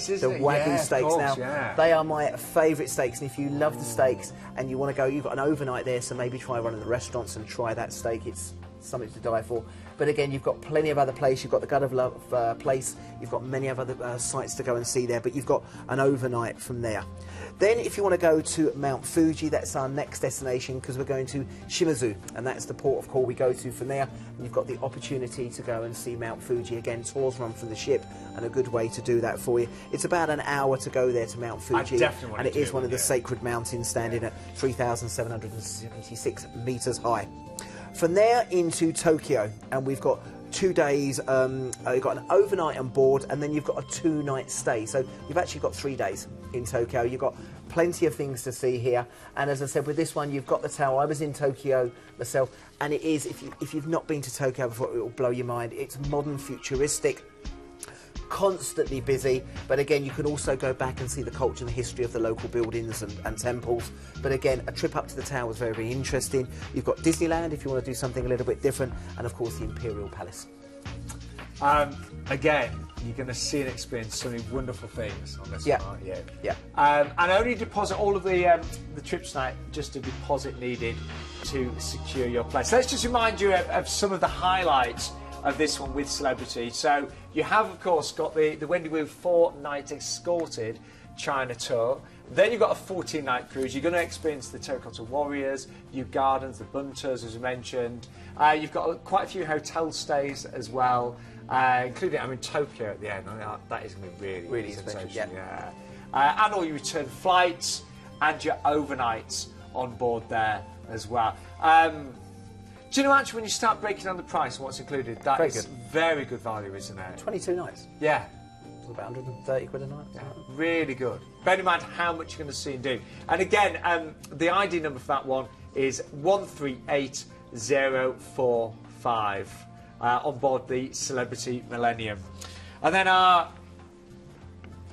steaks. Now, they are my favourite steaks, and if you love the steaks and you want to go, you've got an overnight there, so maybe try one of the restaurants and try that steak. It's something to die for. But again, you've got plenty of other places. You've got the Gut of Love place. You've got many other sites to go and see there, but you've got an overnight from there. Then if you want to go to Mount Fuji, that's our next destination, because we're going to Shimazu, and that's the port of call we go to from there. And you've got the opportunity to go and see Mount Fuji. Again, tours run from the ship, and a good way to do that for you. It's about an hour to go there to Mount Fuji, and it is one of the sacred mountains, standing at 3,776 metres high. From there into Tokyo, and we've got 2 days, you've got an overnight on board, and then you've got a 2-night stay. So you've actually got 3 days in Tokyo. You've got plenty of things to see here. And as I said, with this one, you've got the tower. I was in Tokyo myself, and it is, if you've not been to Tokyo before, it will blow your mind. It's modern, futuristic, constantly busy, but again you can also go back and see the culture and the history of the local buildings and temples. But again, a trip up to the tower is very, very interesting. You've got Disneyland if you want to do something a little bit different, and of course the Imperial Palace. Again, you're going to see and experience so many wonderful things on this one, aren't you? Yeah. And only deposit all of the trips tonight, just a deposit needed to secure your place. Let's just remind you of some of the highlights of this one with celebrity. So you have, of course, got the Wendy Wu 4-night escorted China tour. Then you've got a 14-night cruise. You're going to experience the Terracotta Warriors, Yew Gardens, the Bunters, as we mentioned. You've got quite a few hotel stays as well, including, Tokyo at the end. That is going to be really, really sensational. Yeah. And all your return flights and your overnights on board there as well. Do you know, actually, when you start breaking down the price and what's included, that is very good value, isn't it? 22 nights. Yeah. It's about 130 quid a night. Yeah. Really good. Bear in mind how much you're going to see and do. And again, the ID number for that one is 138045 on board the Celebrity Millennium. And then I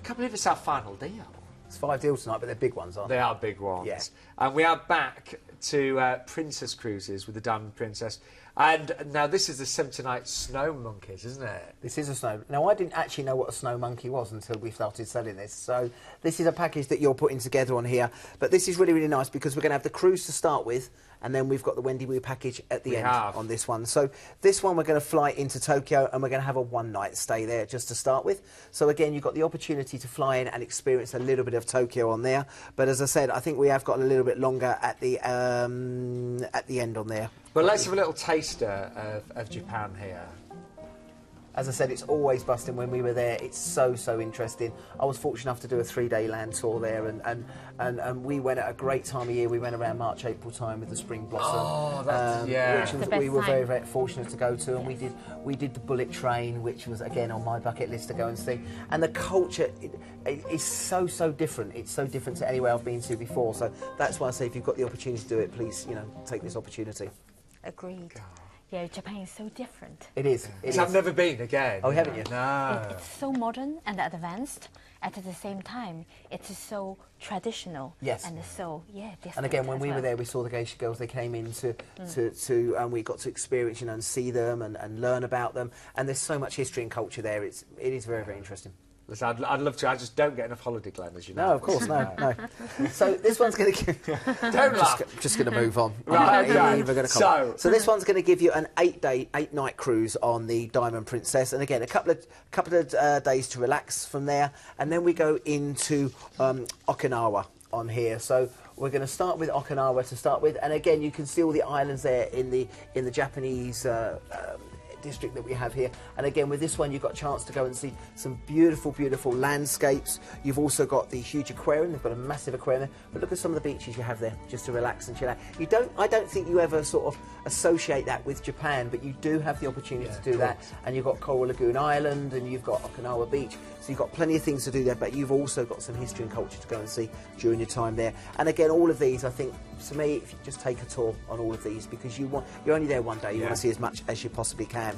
can't believe it's our final deal. It's 5 deals tonight, but they're big ones, aren't they? They are big ones. Yes. And we are back to Princess Cruises with the Diamond Princess. And now this is the 70-night Snow Monkeys, isn't it? This is a snow. Now, I didn't actually know what a snow monkey was until we started selling this. So this is a package that you're putting together on here. But this is really, really nice because we're going to have the cruise to start with, and then we've got the Wendy Wu package at the end on this one. So this one we're going to fly into Tokyo, and we're going to have a 1-night stay there just to start with. So again, you've got the opportunity to fly in and experience a little bit of Tokyo on there. But as I said, I think we have got a little bit longer at the end on there. Well, let's have a little taster of Japan here. As I said, it's always busting when we were there. It's so interesting. I was fortunate enough to do a 3-day land tour there, and we went at a great time of year. We went around March, April time with the spring blossom. Oh, that's, yeah. Which was, the best we were time. very fortunate to go to, and we did the bullet train, which was again on my bucket list to go and see. And the culture is so different. It's so different to anywhere I've been to before. So that's why I say if you've got the opportunity to do it, please, take this opportunity. Agreed. Yeah, Japan is so different. It is. I've never been again. Oh, haven't you? No. It's so modern and advanced. At the same time, it's so traditional. Yes. And so, different. And again, when as we well. were there, we saw the geisha girls. They came in and we got to experience, and see them and learn about them. And there's so much history and culture there. It is very interesting. Listen, I'd love to. I just don't get enough holiday, Glenn, as you know. No, of course, no. So this one's going to Don't laugh. just going to move on. Right, okay. We're gonna so this one's going to give you an 8-night cruise on the Diamond Princess, and again a couple of days to relax from there, and then we go into Okinawa on here. So we're going to start with Okinawa to start with, and again you can see all the islands there in the Japanese district that we have here. And again, with this one, you've got a chance to go and see some beautiful landscapes. You've also got the huge aquarium. They've got a massive aquarium there. But look at some of the beaches you have there, just to relax and chill out. I don't think you ever sort of associate that with Japan, but you do have the opportunity to do that. And you've got Coral Lagoon Island, and you've got Okinawa Beach. So you've got plenty of things to do there, but you've also got some history and culture to go and see during your time there. And again, all of these, I think, to me, if you just take a tour on all of these, because you're only there one day, you want to see as much as you possibly can.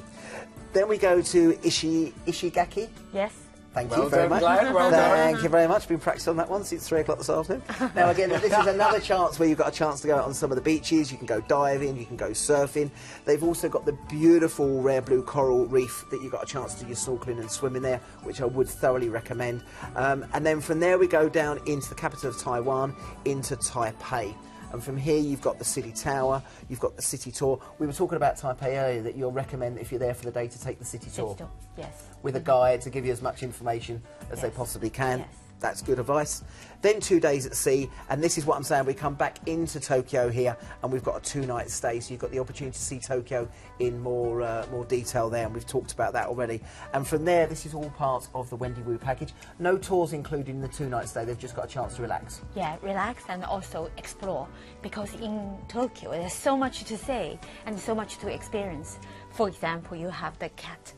Then we go to Ishigaki. Yes. Thank Well you very done, much. Glenn, well done. Thank you very much. Been practicing on that one since 3 o'clock this afternoon. Now again, this is another chance where you've got a chance to go out on some of the beaches. You can go diving, you can go surfing. They've also got the beautiful rare blue coral reef that you've got a chance to do your snorkeling and swimming there, which I would thoroughly recommend. And then from there we go down into the capital of Taiwan, into Taipei. And from here you've got the city tower, you've got the city tour. We were talking about Taipei earlier, that you'll recommend if you're there for the day to take the city tour. Yes. With a guide to give you as much information as they possibly can. Yes. That's good advice. Then 2 days at sea, and this is what I'm saying, we come back into Tokyo here, and we've got a 2-night stay, so you've got the opportunity to see Tokyo in more detail there, and we've talked about that already. And from there, this is all part of the Wendy Wu package. No tours included in the 2-night stay, they've just got a chance to relax. Yeah, relax and also explore, because in Tokyo there's so much to see and so much to experience. For example, you have the Cat's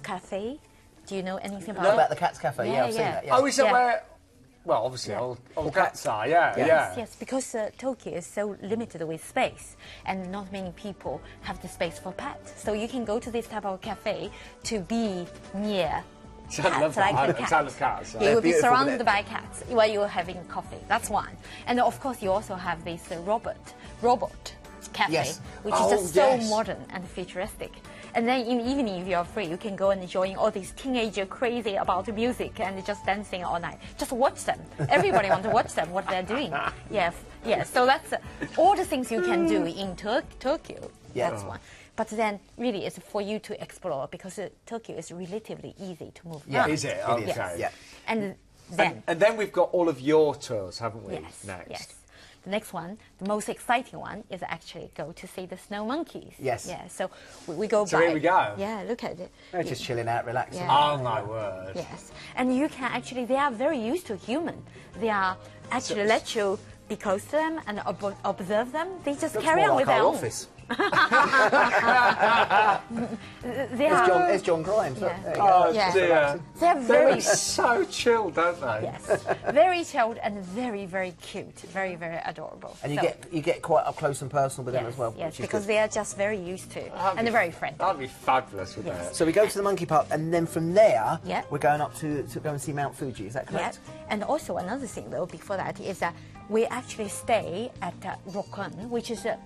Cafe. Do you know anything about Know it? about the Cat's Cafe? Yeah, I've seen that. Yeah. Oh, is that Yeah. where? Well, obviously, all cats are. Yeah. Yes, because Tokyo is so limited with space, and not many people have the space for pets. So you can go to this type of cafe to be near I love cats, like that. the I cat. love cats. You will be beautiful, surrounded isn't it? by cats while you're having coffee. That's one. And of course, you also have this robot cafe, Yes. which is Oh, just so yes. modern and futuristic. And then in the evening, if you're free, you can go and join all these teenagers crazy about music and just dancing all night. Just watch them. Everybody wants to watch them, what they're doing. Yeah. So that's all the things you can do in Tokyo. Yeah. That's one. But then, really, it's for you to explore, because Tokyo is relatively easy to move around. Is it? It Okay. is, yeah. And then, And then we've got all of your tours, haven't we? yes, Next. yes. The next one, the most exciting one, is actually go to see the snow monkeys. Yes. Yeah. So we go So by. here we go. Yeah. Look at it. They're just chilling out, relaxing. Yeah. Oh my word. Yes. And you can actually, they are very used to human. They are actually let you be close to them and observe them. They just Looks carry more on like with their our own. office. They There's John Grimes. Look. Yeah. There you go. Oh Yeah. dear. They're They very look so chilled, don't they? yes, very chilled and very, very cute, very, very adorable. And So, you get quite up close and personal with them yes, as well. yes, which is because good. they are just very used to and they're very friendly. That'd be fabulous, wouldn't Yes. it? So we go to the monkey park, and then from there, Yeah. we're going up to go and see Mount Fuji. Is that Yeah, correct? and also another thing though before that is that we actually stay at Rokon, which is the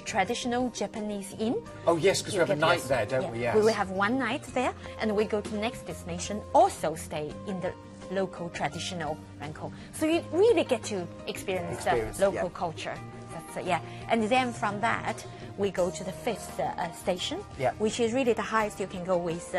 traditional Japanese inn. Oh yes, because we have a Yes. night there, don't we? Yes. We will have one night there, and we go to the next destination, also stay in the local traditional Rankong. So you really get to experience the local yeah. culture. That's, yeah. And then from that, we go to the 5th station, Yeah. which is really the highest you can go with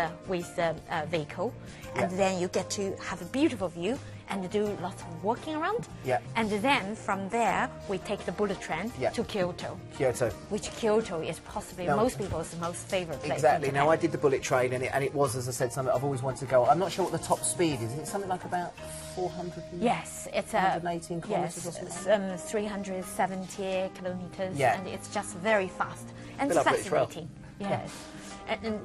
vehicle. And Yeah. then you get to have a beautiful view and do lots of walking around. Yeah. And then from there, we take the bullet train to Kyoto. Kyoto. Which Kyoto is possibly most people's most favorite place. Exactly. in Now, Japan. I did the bullet train, and it was, as I said, something I've always wanted to go. I'm not sure what the top speed is. Is it something like about 400? Yes, it's 118 kilometres or something? 370 kilometers, Yeah. and it's just very fast and Bit like British Rail. fascinating. Yes,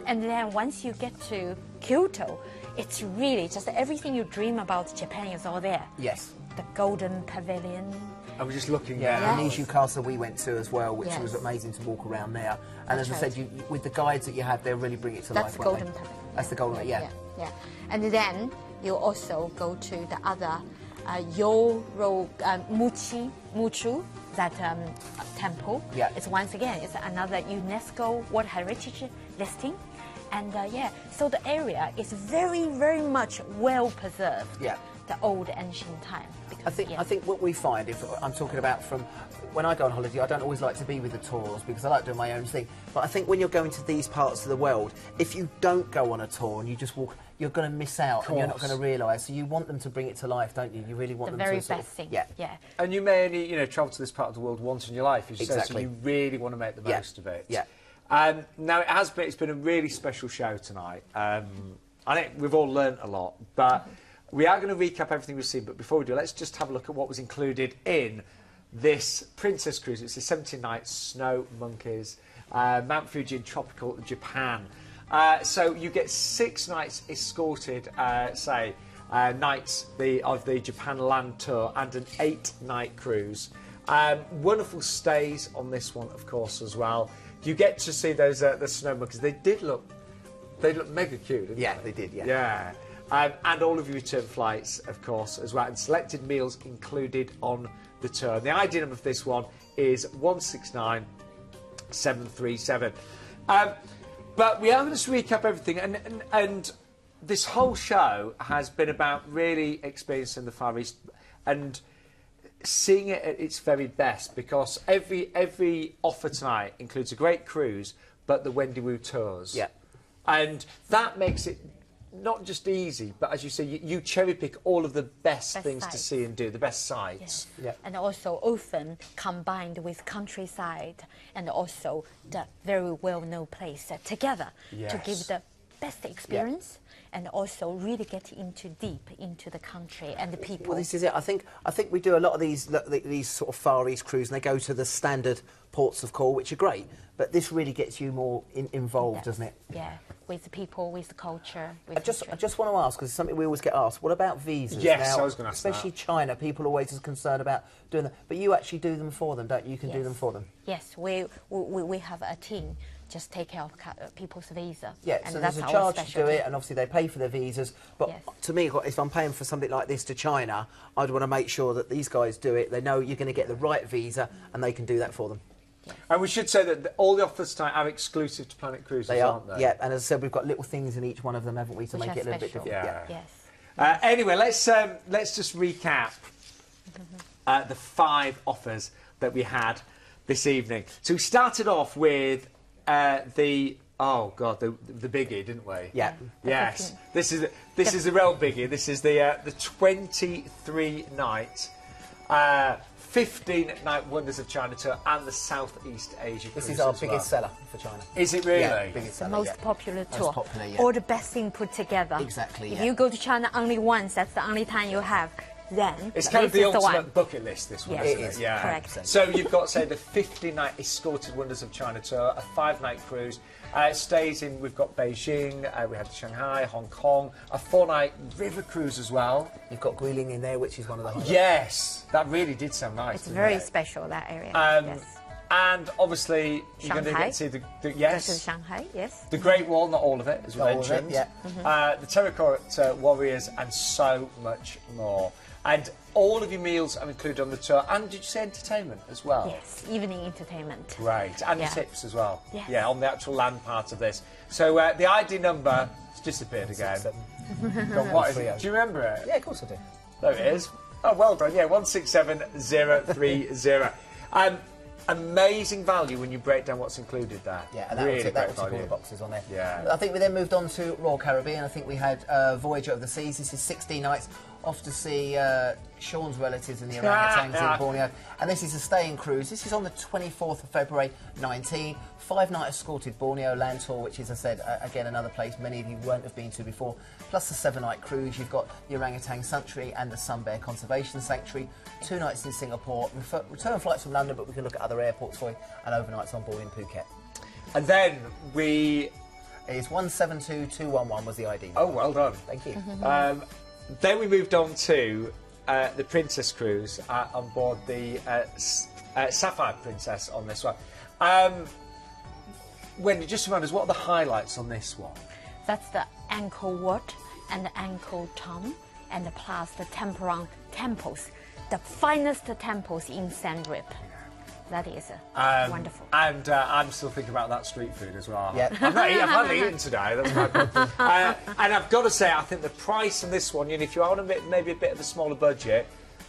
and then once you get to Kyoto, it's really just everything you dream about Japan is all there. Yes. The Golden Pavilion. I was just looking Yeah, now. and Niju Castle we went to as well, which Yes. was amazing to walk around there. And That's as I said, you, with the guides that you had, they really bring it to That's life. won't Golden they? Pavilion. That's the Golden, yeah. And then you also go to the other Muchu, that temple. Yeah. It's once again, it's another UNESCO World Heritage listing. And so the area is very, very much well preserved. Yeah. The old ancient time. Because, I think what we find, if I'm talking about from when I go on holiday, I don't always like to be with the tours because I like doing my own thing. But I think when you're going to these parts of the world, if you don't go on a tour and you just walk, you're going to miss out and you're not going to realise. So you want them to bring it to life, don't you? You really want the them very to sort best of, thing. Yeah. And you may only, travel to this part of the world once in your life, as you say, so Exactly. you really want to make the most of it. Yeah. Now, it's been a really special show tonight. I think we've all learnt a lot, but we are going to recap everything we've seen. But before we do, let's just have a look at what was included in this Princess Cruise. It's a 17 nights, snow monkeys, Mount Fuji in tropical Japan. So you get 6 nights escorted, nights of the Japan land tour and an 8-night cruise. Wonderful stays on this one, of course, as well. You get to see those the snow monkeys. They look mega cute, didn't Yeah, they? they did, yeah. Yeah. And all of your return flights, of course, as well, and selected meals included on the tour. The ID number of this one is 169737. But we are going to recap everything, and this whole show has been about really experiencing the Far East and seeing it at its very best, because every offer tonight includes a great cruise, but the Wendy Wu tours. Yeah. And that makes it not just easy, but as you say, you cherry pick all of the best things to sites. see and do, the best sites. Yes. Yeah. And also often combined with countryside and also the very well-known place together to give the best experience and also really get deep into the country and the people. Well, this is it. I think we do a lot of these sort of Far East cruises, and they go to the standard ports of call, which are great. But this really gets you more involved, doesn't it? Yeah, with the people, with the culture. With I just want to ask, because it's something we always get asked, what about visas? Yes, now, I was going to ask especially China, people are always as concerned about doing that. But you actually do them for them, don't you? You can do them for them. Yes, we have a team just take care of people's visa. Yeah, and so that's there's a our charge to do specialty. it, and obviously they pay for their visas. But to me, if I'm paying for something like this to China, I'd want to make sure that these guys do it. They know you're going to get the right visa, and they can do that for them. And we should say that all the offers tonight are exclusive to Planet Cruises, They are, aren't they? yeah. And as I said, we've got little things in each one of them, haven't we, to Which make are it a little bit special. different. Yeah. Yes. Anyway, let's just recap the 5 offers that we had this evening. So we started off with the biggie, didn't we? Yeah. Yes. This is the real biggie. This is the 23 night. 15-night Wonders of China tour and the Southeast Asia This cruise is our as well. biggest seller for China. Is it really? Yeah, biggest The seller, most yeah. popular tour. Most popular, yeah. All the best thing put together. Exactly, If yeah. you go to China only once, that's the only time you have, then It's kind of this the is the ultimate one. bucket list, this one, Yes, isn't it it? is. Yeah. Correct. So you've got, say, the 50-night escorted Wonders of China tour, a 5-night cruise, stays in, we've got Beijing, we have Shanghai, Hong Kong, a 4-night river cruise as well. You've got Guilin in there, which is one of the highlights. Yes, that really did sound nice. It's didn't very it? special, that area. Um, yes. And obviously, you're going to Shanghai. get to see the This is yes, Shanghai, yes. the Great Wall, not all of it, as we Not all of it, mentioned. yeah. The Terracotta Warriors, and so much more. And all of your meals are included on the tour. And did you say entertainment as well? Yes, evening entertainment. Right, and Yeah. tips as well. Yes. Yeah, on the actual land part of this. So the ID number has disappeared again. God, what is it? Do you remember it? Yeah, of course I do. There it is. Oh, well done. Yeah, 167030. Amazing value when you break down what's included there. Yeah, and that really will tick all great the value. boxes on there. Yeah. I think we then moved on to Royal Caribbean. I think we had Voyager of the Seas. This is 16 nights, off to see Sean's relatives and the orangutans in Borneo. And this is a staying cruise. This is on the 24th of February 19. 5-night escorted Borneo land tour, which is, as I said, again, another place many of you won't have been to before. Plus the 7-night cruise. You've got the orangutan sanctuary and the sun bear conservation sanctuary. 2 nights in Singapore. Return flights from London, but we can look at other airports for you. And overnights on board in Phuket. And then we... It's 172211 was the ID. Oh, well done. Thank you. Then we moved on to the Princess Cruise on board the Sapphire Princess on this one. Wendy, just remind us, what are the highlights on this one? That's the Angkor Wat and the Angkor Tom, and plus the Temperang temples, the finest temples in Siem Reap. That is wonderful. And I'm still thinking about that street food as well. Yeah. I've hardly eaten today, that's my problem. And I've got to say, I think the price on this one, if you want maybe a bit of a smaller budget,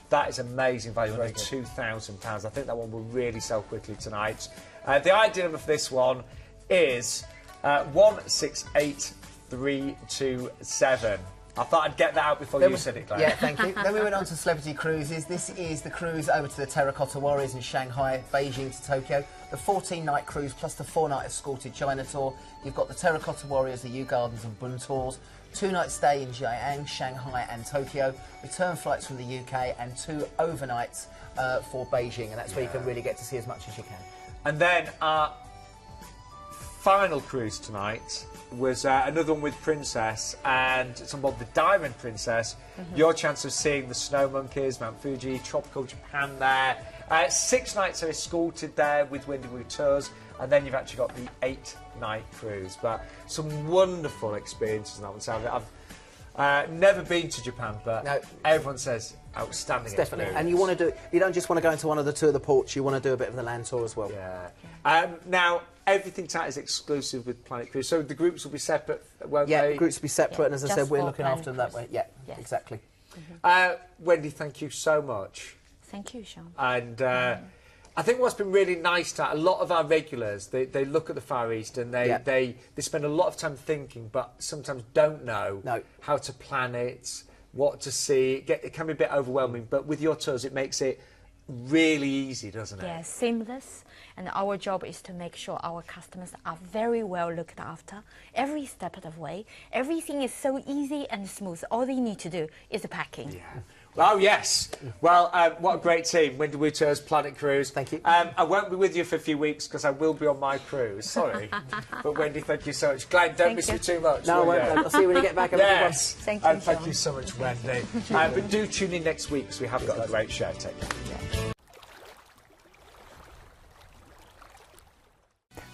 that is amazing value, only £2,000. I think that one will really sell quickly tonight. The ID number for this one is 168327. I thought I'd get that out before you said it, Claire. Yeah, thank you. Then we went on to Celebrity Cruises. This is the cruise over to the Terracotta Warriors in Shanghai, Beijing to Tokyo. The 14-night cruise plus the 4-night escorted China tour. You've got the Terracotta Warriors, the Yew Gardens and Bund tours. 2-night stay in Jiang, Shanghai and Tokyo. Return flights from the UK and 2 overnights for Beijing. And that's where you can really get to see as much as you can. And then our final cruise tonight was another one with Princess, and it's on board the Diamond Princess. Your chance of seeing the snow monkeys, Mount Fuji, tropical Japan there. 6 nights are escorted there with Wendy Wu tours, and then you've actually got the 8-night cruise. But some wonderful experiences in that one. So I've never been to Japan, but everyone says outstanding. Definitely. And you want to do, you don't just want to go into one of the 2 of the ports, you want to do a bit of the land tour as well. Yeah. Now, everything tonight is exclusive with Planet Cruise, so the groups will be separate, won't they? Yeah, the groups will be separate, and as I said, we're looking Planet after them that way. Yeah, yes. exactly. Wendy, thank you so much. Thank you, Sean. And I think what's been really nice to a lot of our regulars, they look at the Far East and they spend a lot of time thinking, but sometimes don't know how to plan it, what to see. It can be a bit overwhelming, but with your tours, it makes it really easy, doesn't it? Yeah, seamless. And our job is to make sure our customers are very well looked after every step of the way. Everything is so easy and smooth. All they need to do is the packing. Yeah. Oh, yes. Well, what a great team. Wendy Wu Tours, Planet Cruise. Thank you. I won't be with you for a few weeks because I will be on my cruise. Sorry. But, Wendy, thank you so much. Glenn, don't miss me too much. No, I won't. I'll see you when you get back. Yes. Thank you, thank you so much, Wendy. But do tune in next week because we have got a great show. Take care.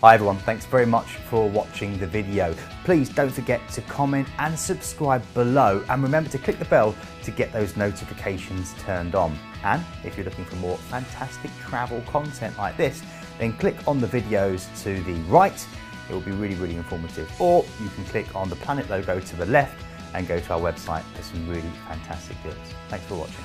Hi everyone, thanks very much for watching the video. Please don't forget to comment and subscribe below, and remember to click the bell to get those notifications turned on. And if you're looking for more fantastic travel content like this, then click on the videos to the right. It will be really informative. Or you can click on the Planet logo to the left and go to our website for some really fantastic deals. Thanks for watching.